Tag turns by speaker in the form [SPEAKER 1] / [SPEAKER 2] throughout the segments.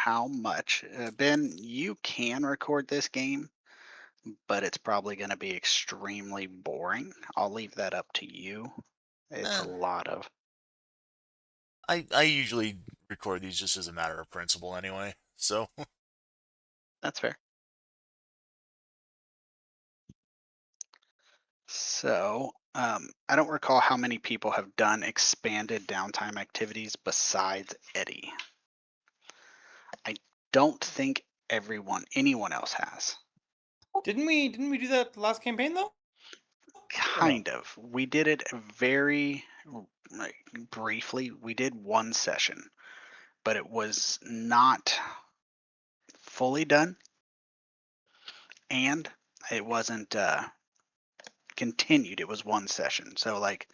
[SPEAKER 1] how much. Ben, you can record this game, but it's probably going to be extremely boring. I'll leave that up to you. It's a
[SPEAKER 2] Eh,
[SPEAKER 1] lot of.
[SPEAKER 2] I usually record these just as a matter of principle anyway. So
[SPEAKER 1] That's fair. So, I don't recall how many people have done expanded downtime activities besides Eddie. I don't think anyone else has.
[SPEAKER 3] Didn't we do that last campaign though? Or no?
[SPEAKER 1] Kind of. We did it very like, briefly. We did one session, but it was not fully done, and it wasn't continued. It was one session. So, like,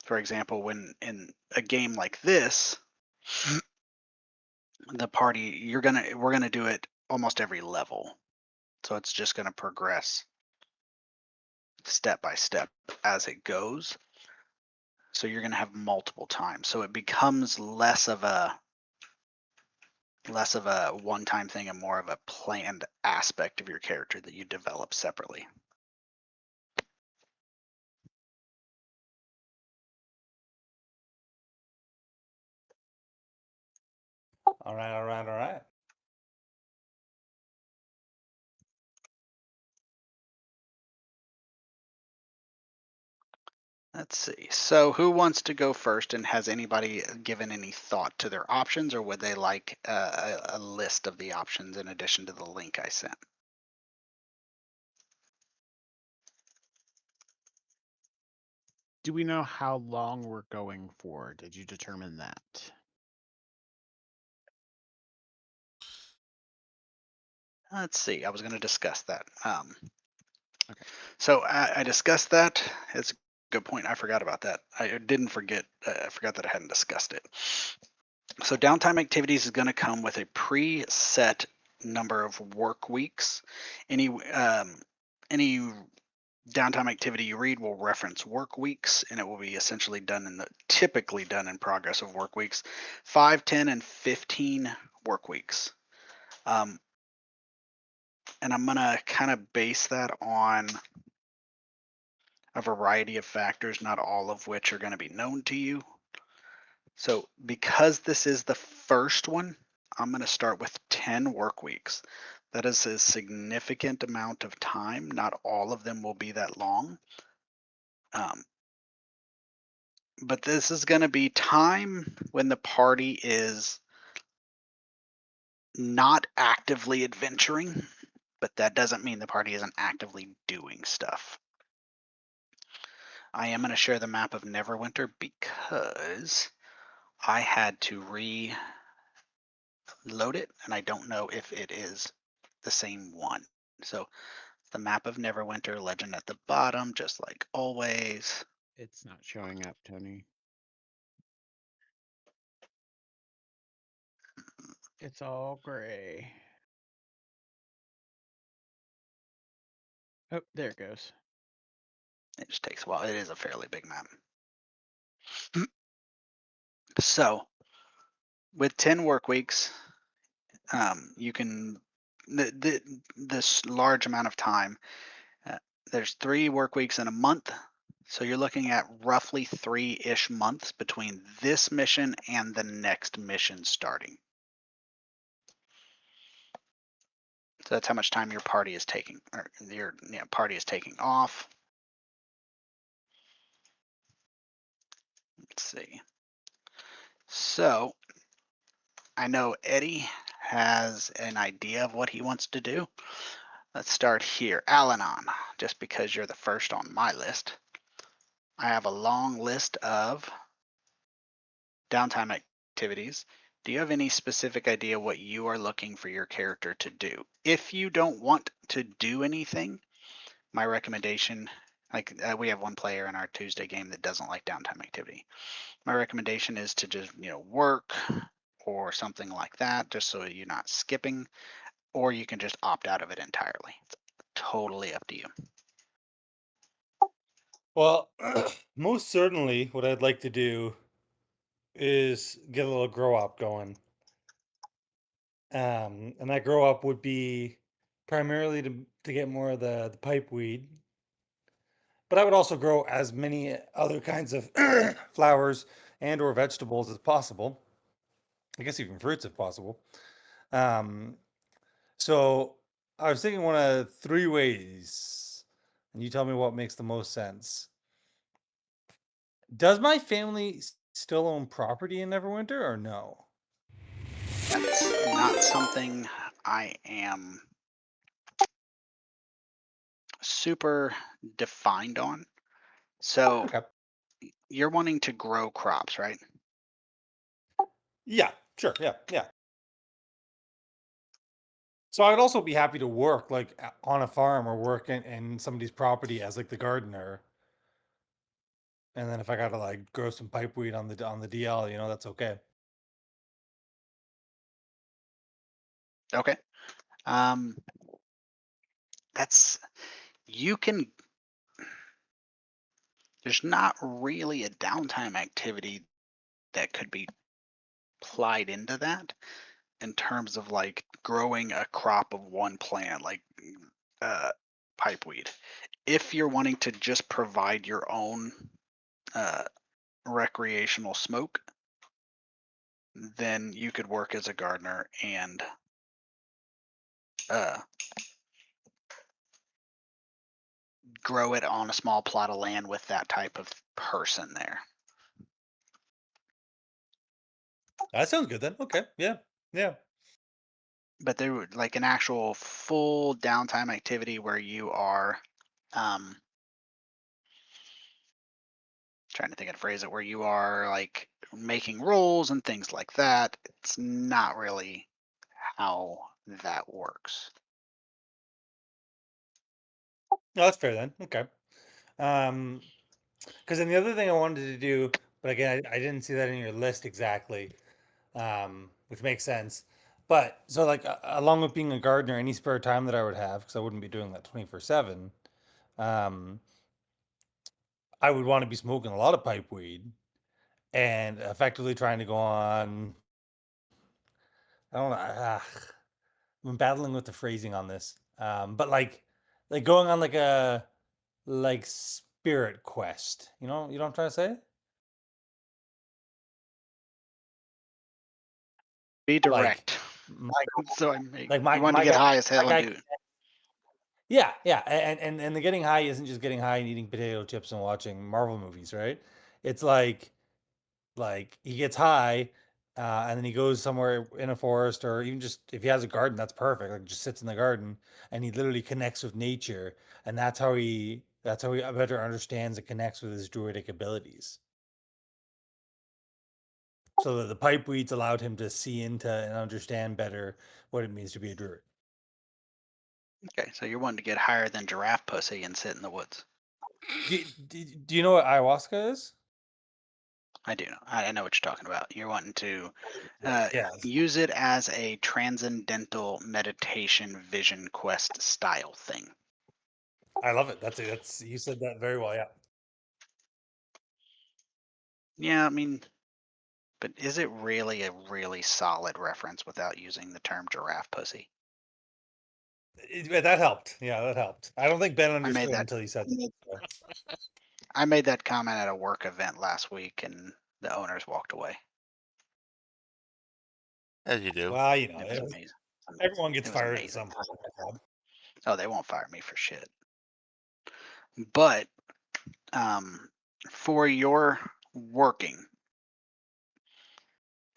[SPEAKER 1] for example, when in a game like this, the party we're gonna do it almost every level. So it's just gonna progress step by step as it goes. So you're gonna have multiple times. So it becomes less of a one-time thing and more of a planned aspect of your character that you develop separately.
[SPEAKER 3] All right, all right, all right.
[SPEAKER 1] Let's see. So who wants to go first, and has anybody given any thought to their options, or would they like a list of the options in addition to the link I sent?
[SPEAKER 4] Do we know how long we're going for? Did you determine that?
[SPEAKER 1] Let's see. I was going to discuss that.
[SPEAKER 4] Okay.
[SPEAKER 1] So I discussed that. It's a good point. I forgot about that. I didn't forget. I forgot that I hadn't discussed it. So downtime activities is going to come with a preset number of work weeks. Any downtime activity you read will reference work weeks, and it will be essentially typically done in progress of work weeks, 5, 10, and 15 work weeks. Um, and I'm going to kind of base that on a variety of factors, not all of which are going to be known to you. So, because this is the first one, I'm going to start with 10 work weeks. That is a significant amount of time. Not all of them will be that long. Um, but this is going to be time when the party is not actively adventuring, but that doesn't mean the party isn't actively doing stuff. I am going to share the map of Neverwinter because I had to reload it, and I don't know if it is the same one. So the map of Neverwinter, legend at the bottom, just like always.
[SPEAKER 4] It's not showing up, Tony. It's all gray. Oh, there it goes.
[SPEAKER 1] It just takes a while. It is a fairly big map. So with 10 work weeks, you can this large amount of time. Uh, there's 3 work weeks in a month, so you're looking at roughly 3-ish months between this mission and the next mission starting. So that's how much time your party is taking, or your party is taking off. Let's see. So I know Eddie has an idea of what he wants to do. Let's start here. Al-Anon, just because you're the first on my list. I have a long list of downtime activities. Do you have any specific idea what you are looking for your character to do? If you don't want to do anything, my recommendation, like we have one player in our Tuesday game that doesn't like downtime activity. My recommendation is to just, work or something like that, just so you're not skipping, or you can just opt out of it entirely. It's totally up to you.
[SPEAKER 3] Well, most certainly, what I'd like to do is get a little grow up going. and I grow up would be primarily to get more of the pipe weed, but I would also grow as many other kinds of flowers and or vegetables as possible. I guess even fruits if possible. Um, so I was thinking one of three ways, and you tell me what makes the most sense. Does my family still own property in Neverwinter or no?
[SPEAKER 1] That's not something I am super defined on. So
[SPEAKER 3] Okay.
[SPEAKER 1] you're wanting to grow crops, right?
[SPEAKER 3] Yeah, sure. Yeah, yeah. So I'd also be happy to work like on a farm or work in somebody's property as like the gardener. And then if I gotta like grow some pipeweed on the DL, that's okay.
[SPEAKER 1] Okay. Um, that's you can. There's not really a downtime activity that could be applied into that in terms of like growing a crop of one plant, like uh, pipeweed. If you're wanting to just provide your own uh, recreational smoke, then you could work as a gardener and uh, grow it on a small plot of land with that type of person there.
[SPEAKER 3] That sounds good then. Okay. Yeah. Yeah.
[SPEAKER 1] But there would like an actual full downtime activity where you are um, trying to think of the phrase it where you are like making rolls and things like that. It's not really how that works.
[SPEAKER 3] No, that's fair then. Okay. Um, because then the other thing I wanted to do, but again, I didn't see that in your list exactly, which makes sense. But so like along with being a gardener, any spare time that I would have, because I wouldn't be doing that 24/7, um, I would want to be smoking a lot of pipe weed and effectively trying to go on. I don't know. I'm battling with the phrasing on this, but like going on like a like spirit quest. You know what I'm trying to say?
[SPEAKER 1] Be
[SPEAKER 3] Like
[SPEAKER 1] direct.
[SPEAKER 3] my
[SPEAKER 1] So I make
[SPEAKER 3] like
[SPEAKER 1] you
[SPEAKER 3] my
[SPEAKER 1] want to
[SPEAKER 3] my
[SPEAKER 1] get
[SPEAKER 3] guy
[SPEAKER 1] high as
[SPEAKER 3] my
[SPEAKER 1] hell and
[SPEAKER 3] guy.
[SPEAKER 1] do it.
[SPEAKER 3] Yeah, yeah, and the getting high isn't just getting high and eating potato chips and watching Marvel movies, right? It's like he gets high, and then he goes somewhere in a forest, or even just if he has a garden, that's perfect. Like just sits in the garden and he literally connects with nature, and that's how he better understands and connects with his druidic abilities. So that the pipe weeds allowed him to see into and understand better what it means to be a druid.
[SPEAKER 1] Okay, so you're wanting to get higher than giraffe pussy and sit in the woods.
[SPEAKER 3] Do you know what ayahuasca is?
[SPEAKER 1] I do know. I know what you're talking about. You're wanting to
[SPEAKER 3] Yeah,
[SPEAKER 1] use it as a transcendental meditation vision quest style thing.
[SPEAKER 3] I love it. That's it. That's you said that very well. Yeah.
[SPEAKER 1] Yeah, I mean, but is it really a really solid reference without using the term giraffe pussy?
[SPEAKER 3] That helped. Yeah, that helped. I don't think Ben
[SPEAKER 1] I made
[SPEAKER 3] understood
[SPEAKER 1] that
[SPEAKER 3] until you said that. So.
[SPEAKER 1] I made that comment at a work event last week, and the owners walked away.
[SPEAKER 2] As you do.
[SPEAKER 3] Well,
[SPEAKER 1] It was amazing.
[SPEAKER 3] everyone gets
[SPEAKER 1] It was
[SPEAKER 3] fired at
[SPEAKER 1] amazing.
[SPEAKER 3] some point.
[SPEAKER 1] Oh, they won't fire me for shit. But um, for your working,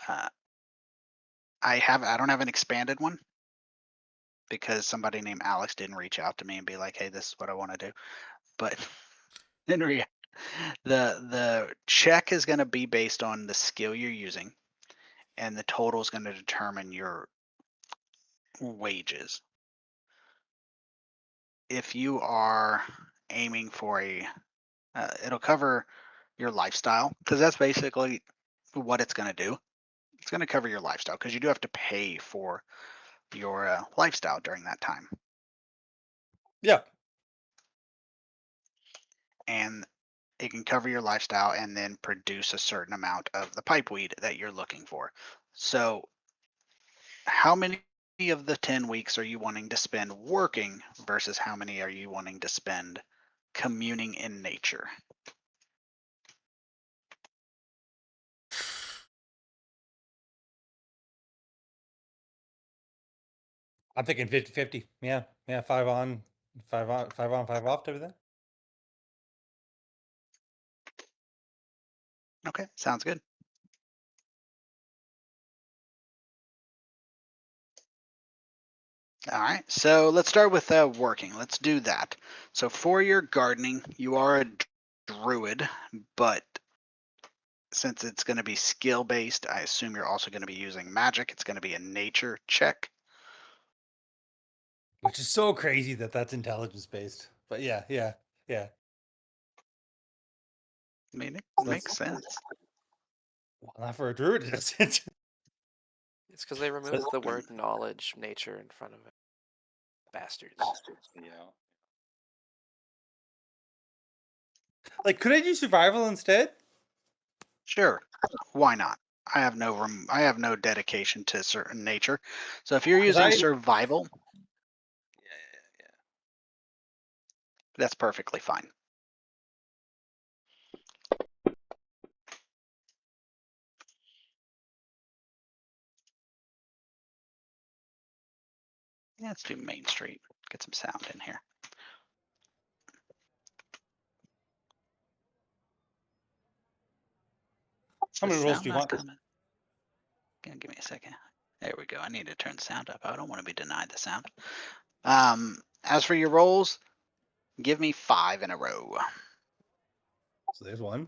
[SPEAKER 1] uh, I don't have an expanded one because somebody named Alex didn't reach out to me and be like, "Hey, this is what I want to do." But in rea- the check is going to be based on the skill you're using, and the total is going to determine your wages. If you are aiming for it'll cover your lifestyle because that's basically what it's going to do. It's going to cover your lifestyle because you do have to pay for your lifestyle during that time.
[SPEAKER 3] Yeah.
[SPEAKER 1] And it can cover your lifestyle and then produce a certain amount of the pipe weed that you're looking for. So, how many of the 10 weeks are you wanting to spend working versus how many are you wanting to spend communing in nature?
[SPEAKER 3] I'm thinking 50-50. Yeah. Yeah. 5 on, 5 off type of thing.
[SPEAKER 1] Okay, sounds good. All right, so let's start with working. Let's do that. So for your gardening, you are a druid, but since it's going to be skill based, I assume you're also going to be using magic. It's going to be a nature check.
[SPEAKER 3] Which is so crazy that that's intelligence based. But yeah.
[SPEAKER 1] I mean, it
[SPEAKER 3] So
[SPEAKER 1] makes sense.
[SPEAKER 3] well, not for a druid, it doesn't.
[SPEAKER 5] It's because they removed the word knowledge, nature in front of it. Bastards.
[SPEAKER 6] Yeah.
[SPEAKER 3] Like, could I do survival instead?
[SPEAKER 1] Sure, why not? I have no dedication to certain nature. So if you're using survival,
[SPEAKER 6] Yeah.
[SPEAKER 1] that's perfectly fine. Yeah, let's do Main Street. Get some sound in here. Is
[SPEAKER 3] How
[SPEAKER 1] the
[SPEAKER 3] many rolls
[SPEAKER 1] sound
[SPEAKER 3] do you
[SPEAKER 1] not
[SPEAKER 3] want?
[SPEAKER 1] coming? Give me a second. There we go. I need to turn the sound up. I don't want to be denied the sound. As for your rolls, give me 5 in a row.
[SPEAKER 3] So there's one.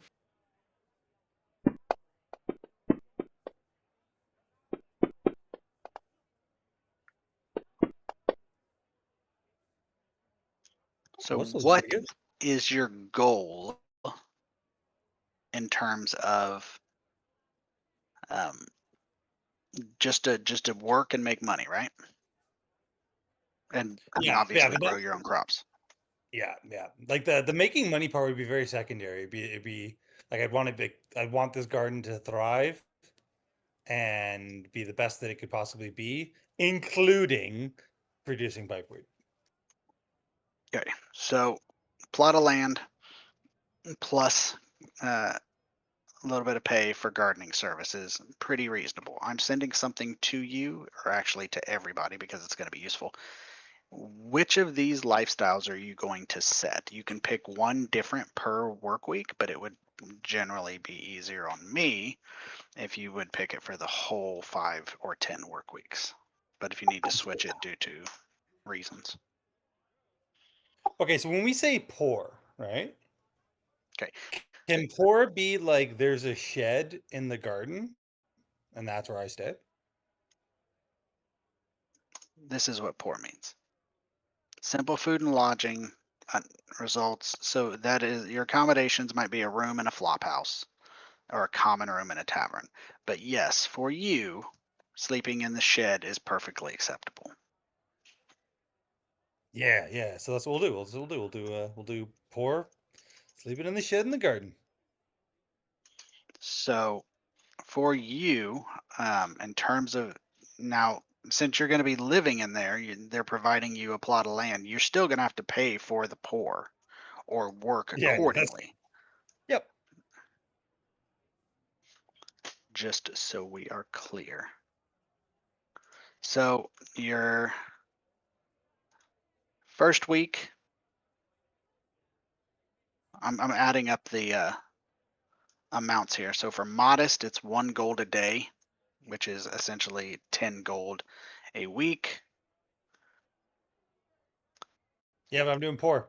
[SPEAKER 1] So
[SPEAKER 3] Most of those are
[SPEAKER 1] what
[SPEAKER 3] pretty good.
[SPEAKER 1] is your goal in terms of um, just to work and make money, right? And
[SPEAKER 3] Yeah,
[SPEAKER 1] obviously
[SPEAKER 3] but
[SPEAKER 1] grow your own crops.
[SPEAKER 3] yeah. Like the making money part would be very secondary. It'd be like I'd want this garden to thrive and be the best that it could possibly be, including producing pipeweed.
[SPEAKER 1] Okay, so plot of land plus a little bit of pay for gardening services, pretty reasonable. I'm sending something to you, or actually to everybody, because it's going to be useful. Which of these lifestyles are you going to set? You can pick one different per work week, but it would generally be easier on me if you would pick it for the whole 5 or 10 work weeks. But if you need to switch it due to reasons.
[SPEAKER 3] Okay, so when we say poor, right?
[SPEAKER 1] Okay,
[SPEAKER 3] Can poor be like there's a shed in the garden and that's where I stay?
[SPEAKER 1] this is what poor means. Simple food and lodging uh, results. So that is your accommodations might be a room in a flop house or a common room in a tavern. But yes, for you, sleeping in the shed is perfectly acceptable.
[SPEAKER 3] Yeah. So that's what we'll do. We'll do poor, sleeping in the shed in the garden.
[SPEAKER 1] So for you, in terms of now, since you're going to be living in there, they're providing you a plot of land. You're still going to have to pay for the poor or work
[SPEAKER 3] Yeah, that's
[SPEAKER 1] accordingly,
[SPEAKER 3] yep.
[SPEAKER 1] just so we are clear. So your first week, I'm adding up the amounts here. So for modest, it's 1 gold a day, which is essentially 10 gold a week.
[SPEAKER 3] Yeah, but I'm doing poor.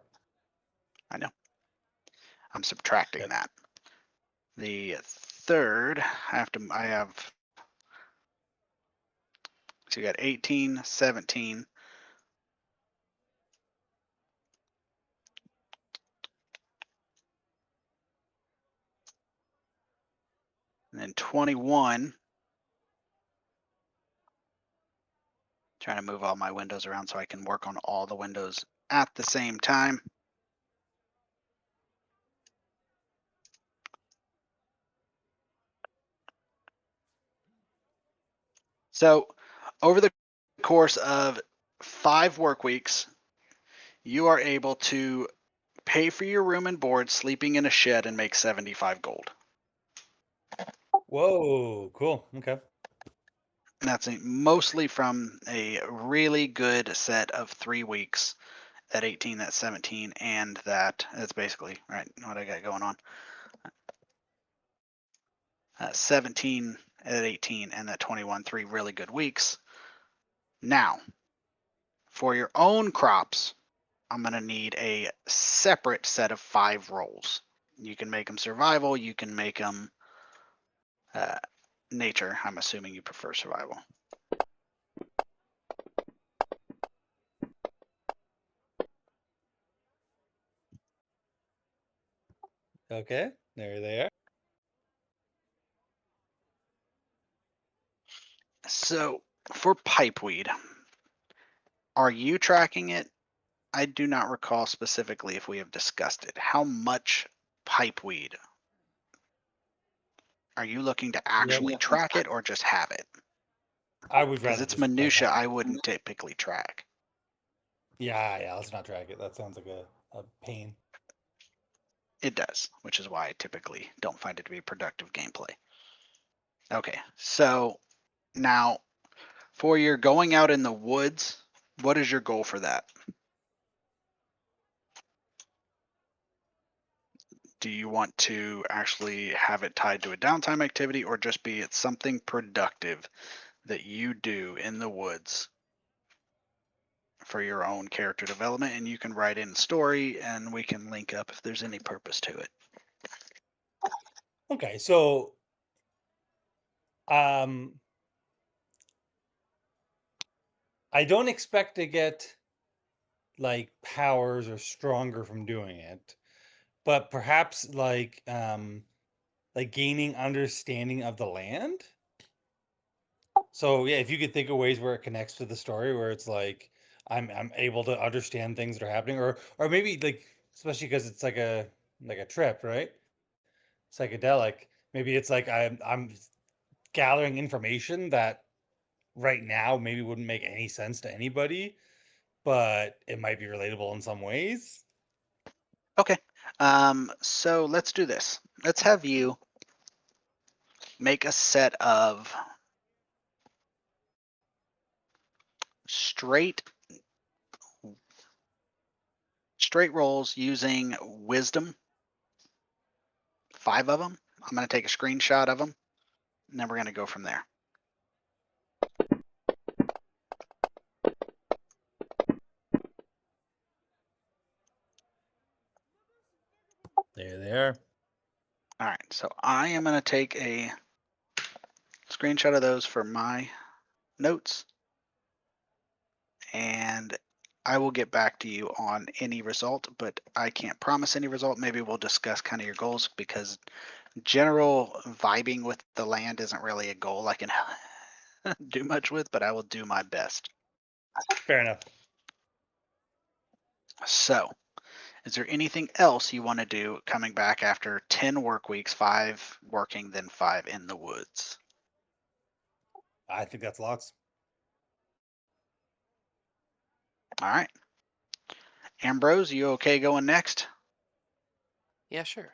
[SPEAKER 1] I know. I'm subtracting
[SPEAKER 3] Yep.
[SPEAKER 1] that. The third, I have, so you got 18, 17, and then 21. Trying to move all my windows around so I can work on all the windows at the same time. So over the course of 5 work weeks, you are able to pay for your room and board, sleeping in a shed, and make 75 gold.
[SPEAKER 3] Whoa, cool. Okay.
[SPEAKER 1] And that's mostly from a really good set of 3 weeks at 18, that's 17, and that's basically right what I got going on. 17 at 18 and that 21, 3 really good weeks. Now, for your own crops, I'm going to need a separate set of 5 rolls. You can make them survival, you can make them nature. I'm assuming you prefer survival.
[SPEAKER 3] Okay. There they are.
[SPEAKER 1] So for pipeweed, are you tracking it? I do not recall specifically if we have discussed it. How much pipeweed? Are you looking to actually track it or just have it?
[SPEAKER 3] I would
[SPEAKER 1] Because
[SPEAKER 3] rather
[SPEAKER 1] it's
[SPEAKER 3] just like
[SPEAKER 1] minutia
[SPEAKER 3] have
[SPEAKER 1] I
[SPEAKER 3] it.
[SPEAKER 1] wouldn't typically track.
[SPEAKER 3] Yeah. Let's not track it. That sounds like a pain.
[SPEAKER 1] It does, which is why I typically don't find it to be productive gameplay. Okay, so now for your going out in the woods, what is your goal for that? Do you want to actually have it tied to a downtime activity or just be it's something productive that you do in the woods for your own character development, and you can write in story and we can link up if there's any purpose to it.
[SPEAKER 3] Okay, so um I don't expect to get like powers or stronger from doing it, but perhaps like gaining understanding of the land. So yeah, if you could think of ways where it connects to the story, where it's like I'm able to understand things that are happening, or maybe like especially because it's like a trip, right? Psychedelic. Maybe it's like I'm gathering information that right now maybe wouldn't make any sense to anybody, but it might be relatable in some ways.
[SPEAKER 1] Okay, so let's do this. Let's have you make a set of straight straight rolls using wisdom, 5 of them. I'm going to take a screenshot of them, and then we're going to go from there.
[SPEAKER 3] There they are.
[SPEAKER 1] All right, so I am going to take a screenshot of those for my notes, and I will get back to you on any result, but I can't promise any result. Maybe we'll discuss kind of your goals because general vibing with the land isn't really a goal I can do much with, but I will do my best.
[SPEAKER 3] Fair enough.
[SPEAKER 1] So, is there anything else you want to do coming back after 10 work weeks, 5 working, then 5 in the woods?
[SPEAKER 3] I think that's lots.
[SPEAKER 1] All right. Ambrose, you okay going next?
[SPEAKER 5] Yeah, sure.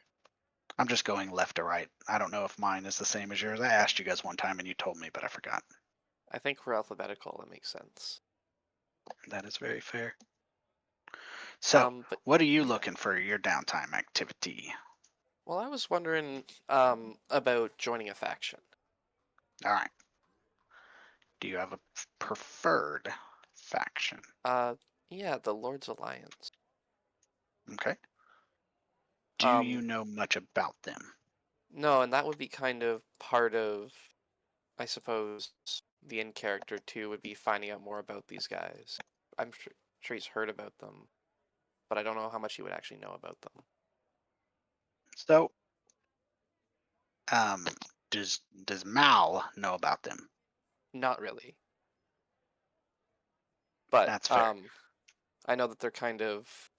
[SPEAKER 1] I'm just going left to right. I don't know if mine is the same as yours. I asked you guys one time and you told me, but I forgot.
[SPEAKER 5] I think we're alphabetical. That makes sense.
[SPEAKER 1] That is very fair. So,
[SPEAKER 5] But
[SPEAKER 1] what are you
[SPEAKER 5] yeah.
[SPEAKER 1] looking for your downtime activity?
[SPEAKER 5] Well, I was wondering about joining a faction.
[SPEAKER 1] All right. Do you have a preferred faction?
[SPEAKER 5] Yeah, the Lord's Alliance.
[SPEAKER 1] Okay. Do you
[SPEAKER 5] Um,
[SPEAKER 1] know much about them?
[SPEAKER 5] no, and that would be kind of part of, I suppose, the in character too would be finding out more about these guys. I'm sure he's heard about them, but I don't know how much he would actually know about them.
[SPEAKER 1] So, um, does Mal know about them?
[SPEAKER 5] Not really, but
[SPEAKER 1] That's fair.
[SPEAKER 5] I know that they're kind of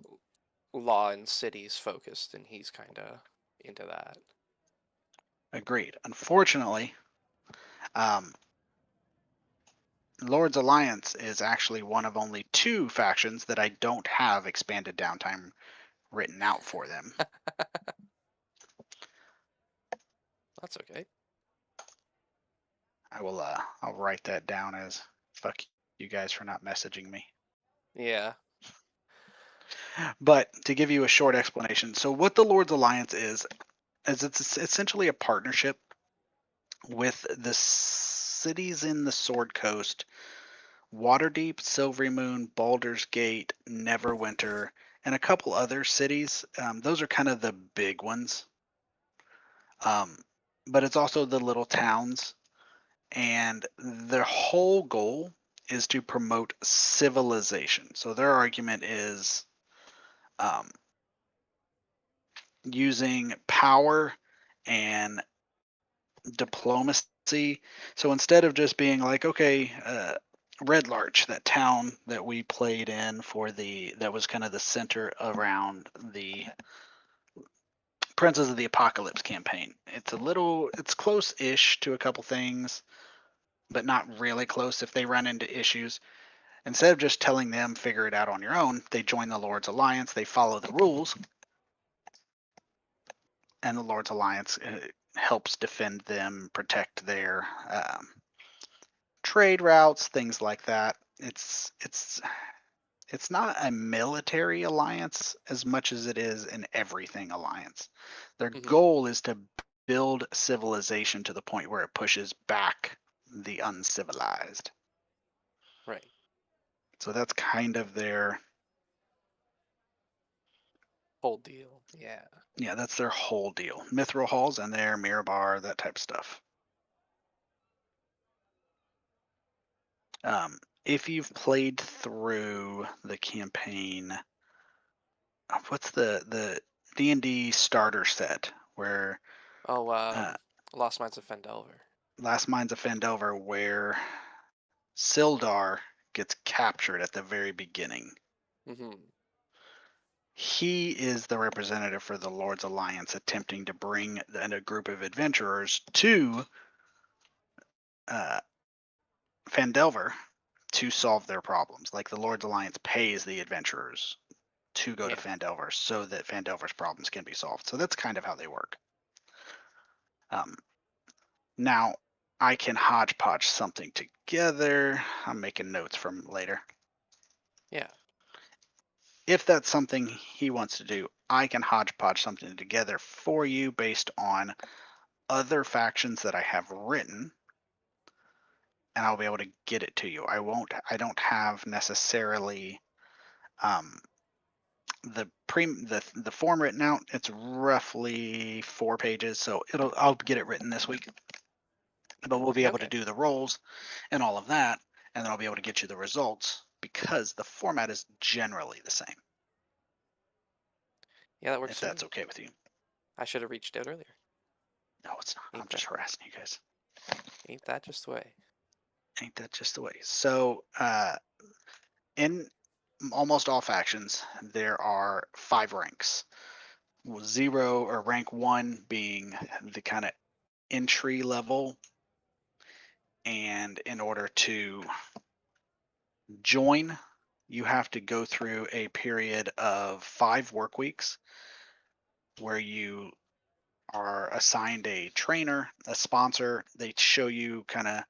[SPEAKER 5] law and cities focused, and he's kind of into that.
[SPEAKER 1] Agreed. Unfortunately, um, Lord's Alliance is actually one of only 2 factions that I don't have expanded downtime written out for them.
[SPEAKER 5] That's okay.
[SPEAKER 1] I'll write that down as fuck you guys for not messaging me.
[SPEAKER 5] Yeah.
[SPEAKER 1] But to give you a short explanation, so what the Lord's Alliance is it's essentially a partnership with the cities in the Sword Coast: Waterdeep, Silvery Moon, Baldur's Gate, Neverwinter, and a couple other cities. Those are kind of the big ones. But it's also the little towns, and their whole goal is to promote civilization. So their argument is um, using power and diplomacy. So instead of just being like, okay, Red Larch, that town that we played in that was kind of the center around the Princes of the Apocalypse campaign. It's close-ish to a couple things, but not really close if they run into issues. Instead of just telling them figure it out on your own, they join the Lord's Alliance, they follow the rules, and the Lord's Alliance helps defend them, protect their trade routes, things like that. It's not a military alliance as much as it is an everything alliance. Their
[SPEAKER 5] Hmm.
[SPEAKER 1] goal is to build civilization to the point where it pushes back the uncivilized.
[SPEAKER 5] Right.
[SPEAKER 1] So that's kind of their
[SPEAKER 5] Whole deal. Yeah.
[SPEAKER 1] yeah, that's their whole deal. Mithril halls and their Mirabar, that type of stuff. If you've played through the campaign, what's the D&D starter set where
[SPEAKER 5] Oh,
[SPEAKER 1] uh,
[SPEAKER 5] Lost Mines of Fendelver.
[SPEAKER 1] Last Mines of Fendelver, where Sildar gets captured at the very beginning.
[SPEAKER 5] Hmm.
[SPEAKER 1] He is the representative for the Lord's Alliance attempting to bring a group of adventurers to uh, Phandelver to solve their problems. Like the Lord's Alliance pays the adventurers to go to
[SPEAKER 5] Yeah.
[SPEAKER 1] Phandelver so that Phandelver's problems can be solved. So that's kind of how they work. Um, Now, I can hodgepodge something together. I'm making notes from later.
[SPEAKER 5] Yeah.
[SPEAKER 1] If that's something he wants to do, I can hodgepodge something together for you based on other factions that I have written, and I'll be able to get it to you. I don't have necessarily um, the form written out. It's roughly 4 pages, so I'll get it written this week. But we'll be able to
[SPEAKER 5] Okay.
[SPEAKER 1] do the rolls and all of that, and then I'll be able to get you the results because the format is generally the same.
[SPEAKER 5] Yeah, that works
[SPEAKER 1] If
[SPEAKER 5] for
[SPEAKER 1] that's
[SPEAKER 5] me.
[SPEAKER 1] okay with you.
[SPEAKER 5] I should have reached out earlier.
[SPEAKER 1] No, it's not. I'm
[SPEAKER 5] Ain't
[SPEAKER 1] just
[SPEAKER 5] that
[SPEAKER 1] harassing you guys.
[SPEAKER 5] ain't that just the way?
[SPEAKER 1] Ain't that just the way? So, in almost all factions, there are 5 ranks. 0 or rank 1 being the kind of entry level, and in order to join, you have to go through a period of 5 work weeks where you are assigned a trainer, a sponsor. They show you kind of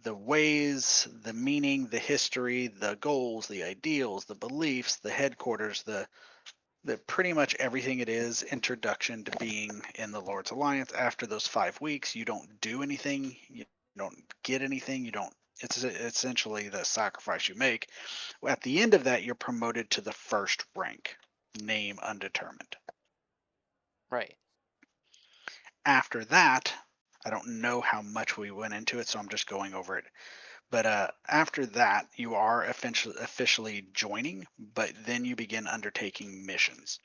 [SPEAKER 1] the ways, the meaning, the history, the goals, the ideals, the beliefs, the headquarters, the pretty much everything it is introduction to being in the Lord's Alliance. After those 5 weeks, you don't do anything, you don't get anything, you don't. It's essentially the sacrifice you make. At the end of that, you're promoted to the first rank, name undetermined.
[SPEAKER 5] Right.
[SPEAKER 1] After that, I don't know how much we went into it, so I'm just going over it. But after that, you are officially joining, but then you begin undertaking missions.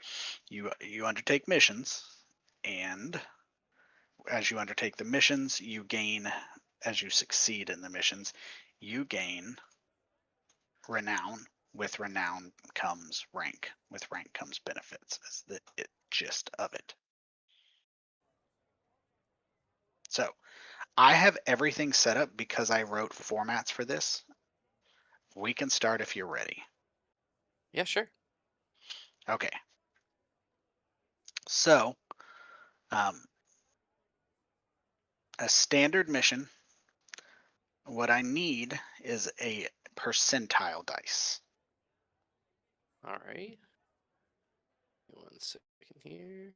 [SPEAKER 1] You undertake missions, and as you undertake the missions, you gain, as you succeed in the missions, you gain renown. With renown comes rank. With rank comes benefits. Is the gist of it. So I have everything set up because I wrote formats for this. We can start if you're ready.
[SPEAKER 5] Yeah, sure.
[SPEAKER 1] Okay. So, um, a standard mission, what I need is a percentile dice.
[SPEAKER 5] All right. 1 second here.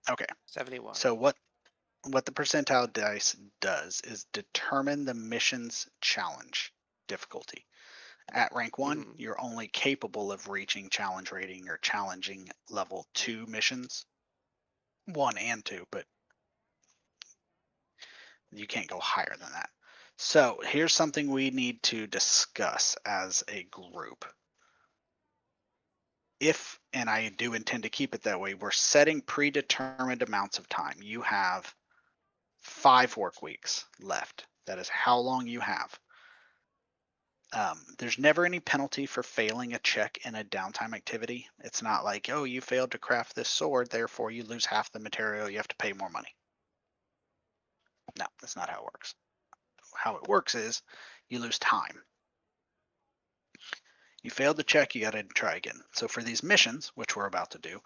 [SPEAKER 1] Okay.
[SPEAKER 5] 71.
[SPEAKER 1] So what the percentile dice does is determine the mission's challenge difficulty. At rank 1,
[SPEAKER 5] Mhm.
[SPEAKER 1] you're only capable of reaching challenge rating or challenging level 2 missions, 1 and 2, but you can't go higher than that. So here's something we need to discuss as a group. If, and I do intend to keep it that way, we're setting predetermined amounts of time. You have 5 work weeks left. That is how long you have. There's never any penalty for failing a check in a downtime activity. It's not like, oh, you failed to craft this sword, therefore you lose half the material, you have to pay more money. No, that's not how it works. How it works is you lose time. You failed the check, you got to try again. So for these missions, which we're about to do,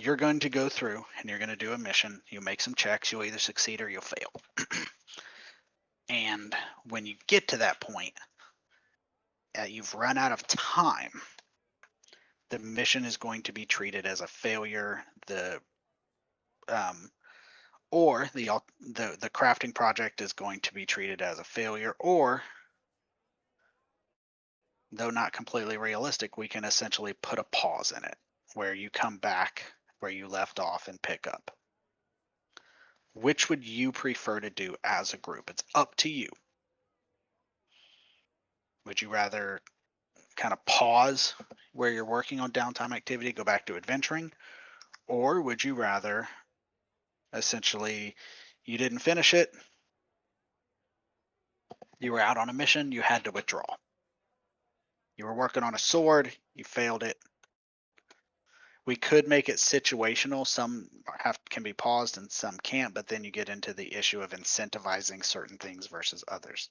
[SPEAKER 1] you're going to go through and you're going to do a mission. You make some checks, you'll either succeed or you'll fail. And when you get to that point, you've run out of time. The mission is going to be treated as a failure. Um, or the crafting project is going to be treated as a failure, or though not completely realistic, we can essentially put a pause in it where you come back where you left off and pick up. Which would you prefer to do as a group? It's up to you. Would you rather kind of pause where you're working on downtime activity, go back to adventuring? Or would you rather essentially you didn't finish it, you were out on a mission, you had to withdraw? You were working on a sword, you failed it. We could make it situational. Some can be paused and some can't, but then you get into the issue of incentivizing certain things versus others.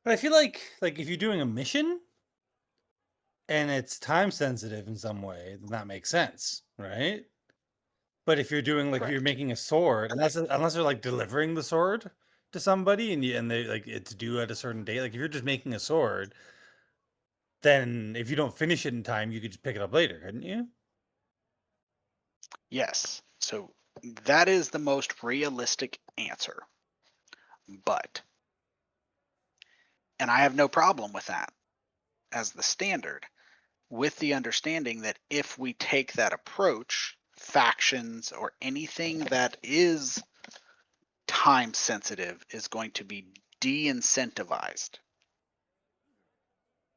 [SPEAKER 3] But I feel like if you're doing a mission and it's time sensitive in some way, then that makes sense, right? But if you're doing like if you're
[SPEAKER 1] Correct.
[SPEAKER 3] making a sword, unless they're like delivering the sword to somebody and they like it's due at a certain date, like if you're just making a sword, then if you don't finish it in time, you could just pick it up later, couldn't you?
[SPEAKER 1] Yes. So that is the most realistic answer. But, and I have no problem with that as the standard, with the understanding that if we take that approach, factions or anything that is time sensitive is going to be de-incentivized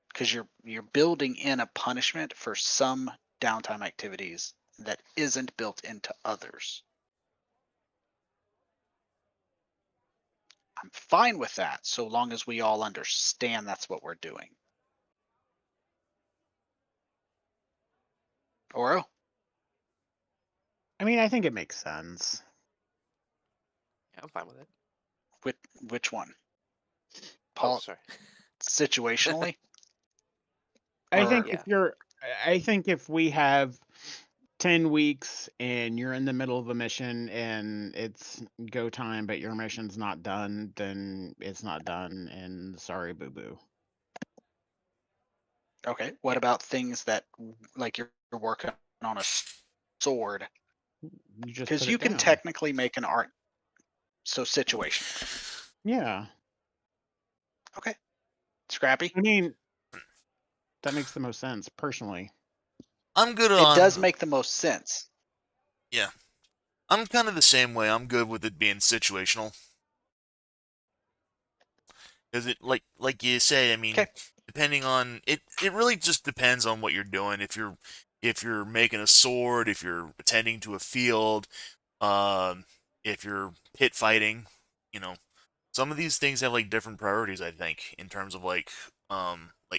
[SPEAKER 1] because you're building in a punishment for some downtime activities that isn't built into others. I'm fine with that so long as we all understand that's what we're doing. Oro,
[SPEAKER 4] I mean, I think it makes sense.
[SPEAKER 5] Yeah, I'm fine with it.
[SPEAKER 1] which one?
[SPEAKER 5] Oh,
[SPEAKER 1] Paul,
[SPEAKER 5] sorry.
[SPEAKER 1] situationally?
[SPEAKER 4] I think
[SPEAKER 1] Or
[SPEAKER 5] Yeah.
[SPEAKER 4] I think if we have 10 weeks and you're in the middle of a mission and it's go time, but your mission's not done, then it's not done. And sorry, boo boo.
[SPEAKER 1] okay, what
[SPEAKER 5] Yeah.
[SPEAKER 1] about things that like you're working on a sword?
[SPEAKER 4] You just
[SPEAKER 1] Because
[SPEAKER 4] put
[SPEAKER 1] you
[SPEAKER 4] it
[SPEAKER 1] can
[SPEAKER 4] down.
[SPEAKER 1] technically make an art so situationally.
[SPEAKER 4] Yeah.
[SPEAKER 1] Okay, Scrappy.
[SPEAKER 4] I mean, that makes the most sense personally.
[SPEAKER 2] I'm good
[SPEAKER 1] It does
[SPEAKER 2] on.
[SPEAKER 1] make the most sense.
[SPEAKER 2] Yeah, I'm kind of the same way. I'm good with it being situational. Because it, like you say, I mean,
[SPEAKER 1] Okay.
[SPEAKER 2] depending on it, it really just depends on what you're doing. If you're making a sword, if you're attending to a field, um, if you're pit fighting, you know, some of these things have like different priorities, I think, in terms of like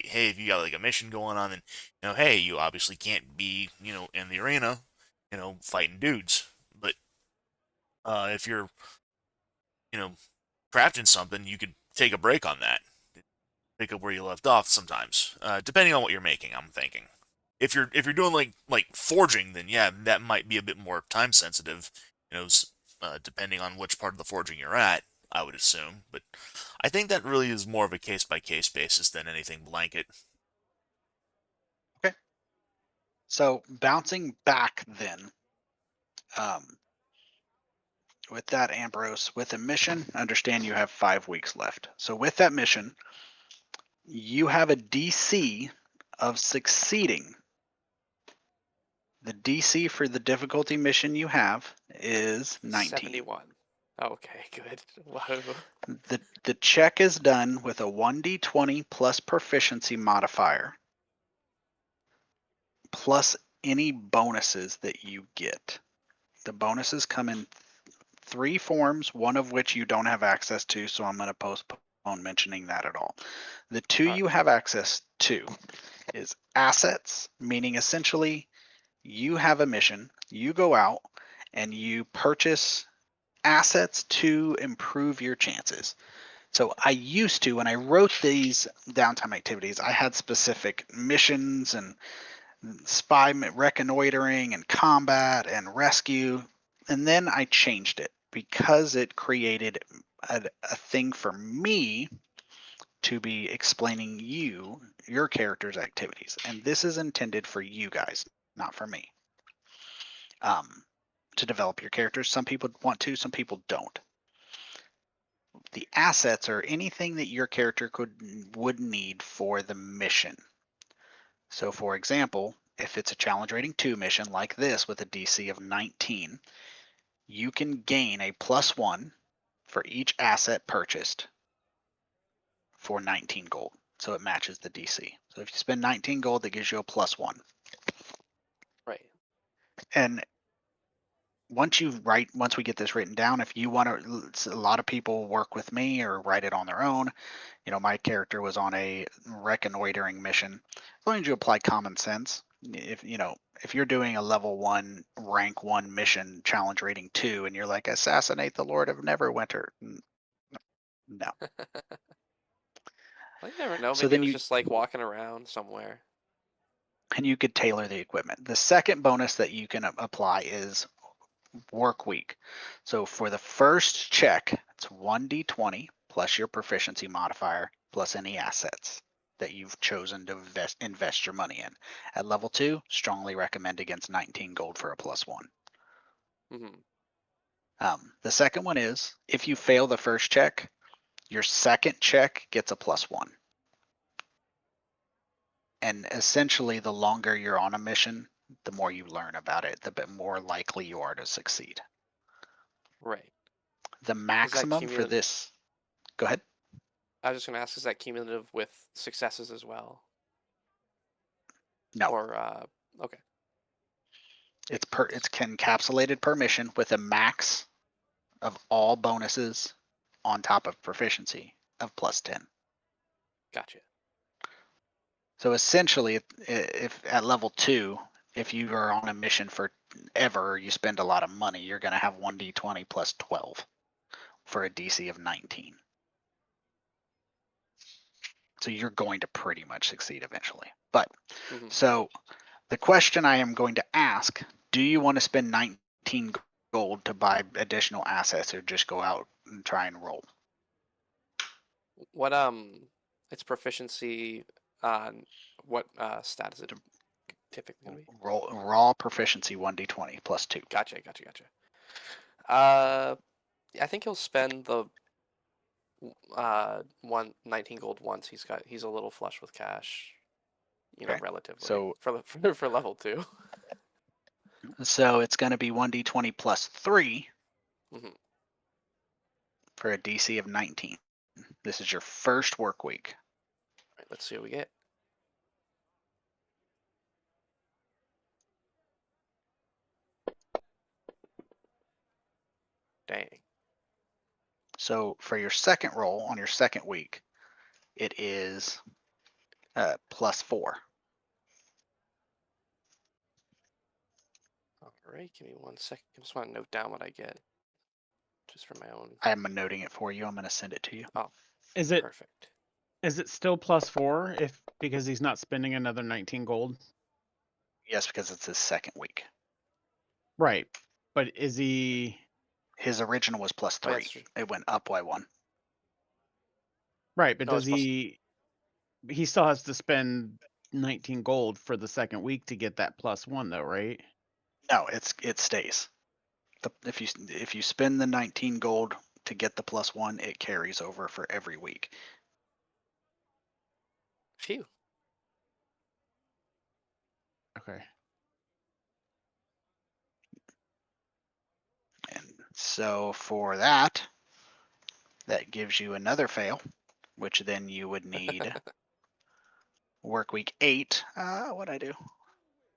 [SPEAKER 2] hey, if you got like a mission going on, then hey, you obviously can't be in the arena, fighting dudes. But if you're you know crafting something, you could take a break on that, pick up where you left off sometimes, depending on what you're making. I'm thinking if you're doing like forging, then yeah, that might be a bit more time sensitive, depending on which part of the forging you're at. I would assume, but I think that really is more of a case by case basis than anything blanket.
[SPEAKER 1] Okay. So bouncing back then, um, with that, Ambrose, with a mission, understand you have 5 weeks left. So with that mission, you have a DC of succeeding. The DC for the difficulty mission you have is 19.
[SPEAKER 5] 71. Okay, good. Wow.
[SPEAKER 1] The check is done with a 1d20 plus proficiency modifier, plus any bonuses that you get. The bonuses come in 3 forms, one of which you don't have access to, so I'm going to postpone mentioning that at all. The two
[SPEAKER 5] All right.
[SPEAKER 1] you have access to is assets, meaning essentially you have a mission, you go out and you purchase assets to improve your chances. So I used to, when I wrote these downtime activities, I had specific missions and spy reconnoitering and combat and rescue. And then I changed it because it created a thing for me to be explaining your character's activities. And this is intended for you guys, not for me. To develop your characters. Some people want to, some people don't. The assets are anything that your character would need for the mission. So for example, if it's a challenge rating 2 mission like this with a DC of 19, you can gain a +1 for each asset purchased for 19 gold. So it matches the DC. So if you spend 19 gold, that gives you a +1.
[SPEAKER 5] Right.
[SPEAKER 1] And once we get this written down, if you want to, a lot of people work with me or write it on their own. My character was on a reconnoitering mission. As long as you apply common sense, if you're doing a level 1, rank 1 mission, challenge rating 2, and you're like, assassinate the Lord of Neverwinter, no.
[SPEAKER 5] Well, you never know.
[SPEAKER 1] So
[SPEAKER 5] Maybe it
[SPEAKER 1] then
[SPEAKER 5] was just like walking around somewhere.
[SPEAKER 1] and you could tailor the equipment. The second bonus that you can apply is work week. So for the first check, it's 1d20 plus your proficiency modifier plus any assets that you've chosen to invest your money in. At level 2, strongly recommend against 19 gold for a +1.
[SPEAKER 5] Hmm.
[SPEAKER 1] The second one is if you fail the first check, your second check gets a +1. And essentially, the longer you're on a mission, the more you learn about it, the bit more likely you are to succeed.
[SPEAKER 5] Right.
[SPEAKER 1] The
[SPEAKER 5] Is that
[SPEAKER 1] maximum for
[SPEAKER 5] cumulative?
[SPEAKER 1] this, go ahead.
[SPEAKER 5] I was just gonna ask, is that cumulative with successes as well?
[SPEAKER 1] No,
[SPEAKER 5] Or okay.
[SPEAKER 1] it's
[SPEAKER 5] Makes sense.
[SPEAKER 1] it's encapsulated per mission with a max of all bonuses on top of proficiency of +10.
[SPEAKER 5] Gotcha.
[SPEAKER 1] So essentially, if at level 2, if you are on a mission for ever, you spend a lot of money, you're going to have 1d20 plus 12 for a DC of 19. So you're going to pretty much succeed eventually. But
[SPEAKER 5] Hmm.
[SPEAKER 1] so the question I am going to ask, do you want to spend 19 gold to buy additional assets or just go out and try and roll?
[SPEAKER 5] What its proficiency on what stat is it typically gonna be?
[SPEAKER 1] Roll raw proficiency 1d20 plus 2.
[SPEAKER 5] Gotcha, gotcha, gotcha. Uh, I think he'll spend the 19 gold once. He's a little flush with cash,
[SPEAKER 1] Okay.
[SPEAKER 5] relatively
[SPEAKER 1] So
[SPEAKER 5] for level 2.
[SPEAKER 1] so it's going to be 1d20 plus 3
[SPEAKER 5] Hmm.
[SPEAKER 1] for a DC of 19. This is your first work week.
[SPEAKER 5] Right, let's see what we get. Dang.
[SPEAKER 1] So for your second roll on your second week, it is +4.
[SPEAKER 5] All right, give me 1 second. I just want to note down what I get, just for my own.
[SPEAKER 1] I am noting it for you. I'm going to send it to you.
[SPEAKER 5] Oh,
[SPEAKER 4] Is it
[SPEAKER 5] perfect.
[SPEAKER 4] still +4 if because he's not spending another 19 gold?
[SPEAKER 1] Yes, because it's his second week.
[SPEAKER 4] Right. But is he
[SPEAKER 1] His original was +3.
[SPEAKER 5] Oh, yeah, that's true.
[SPEAKER 1] It went up by 1.
[SPEAKER 4] right, but
[SPEAKER 5] No,
[SPEAKER 4] does
[SPEAKER 5] it's plus.
[SPEAKER 4] he still has to spend 19 gold for the second week to get that +1 though, right?
[SPEAKER 1] No, it stays. If you spend the 19 gold to get the +1, it carries over for every week.
[SPEAKER 5] Phew.
[SPEAKER 4] Okay.
[SPEAKER 1] And so for that gives you another fail, which then you would need work week 8. What'd I do?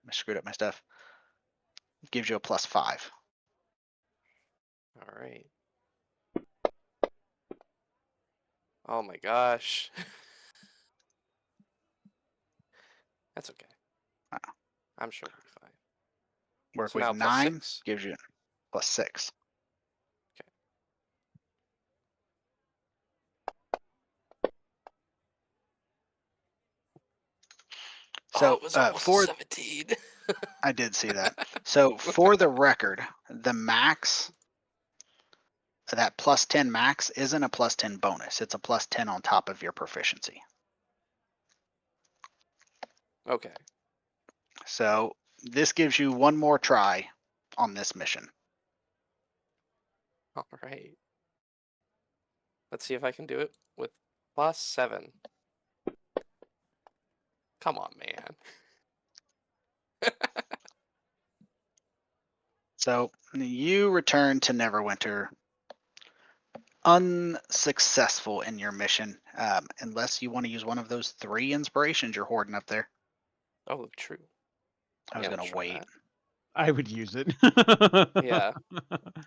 [SPEAKER 1] I screwed up my stuff. Gives you a +5.
[SPEAKER 5] All right. Oh my gosh. That's okay.
[SPEAKER 1] Uh,
[SPEAKER 5] I'm sure we'll be fine.
[SPEAKER 1] Work
[SPEAKER 5] So
[SPEAKER 1] week
[SPEAKER 5] now
[SPEAKER 1] 9
[SPEAKER 5] +6.
[SPEAKER 1] gives you +6.
[SPEAKER 5] Okay. Oh,
[SPEAKER 1] So
[SPEAKER 5] it was almost a
[SPEAKER 1] for
[SPEAKER 5] 17.
[SPEAKER 1] I did see that. So for the record, the max, that +10 max isn't a +10 bonus. It's a +10 on top of your proficiency.
[SPEAKER 5] Okay.
[SPEAKER 1] So this gives you one more try on this mission.
[SPEAKER 5] All right. Let's see if I can do it with +7. Come on, man.
[SPEAKER 1] So you return to Neverwinter unsuccessful in your mission, unless you want to use one of those 3 inspirations you're hoarding up there.
[SPEAKER 5] Oh, true.
[SPEAKER 1] I was
[SPEAKER 5] Yeah,
[SPEAKER 1] going
[SPEAKER 5] let's
[SPEAKER 1] to
[SPEAKER 5] try
[SPEAKER 1] wait.
[SPEAKER 5] that.
[SPEAKER 4] I would use it.
[SPEAKER 5] Yeah.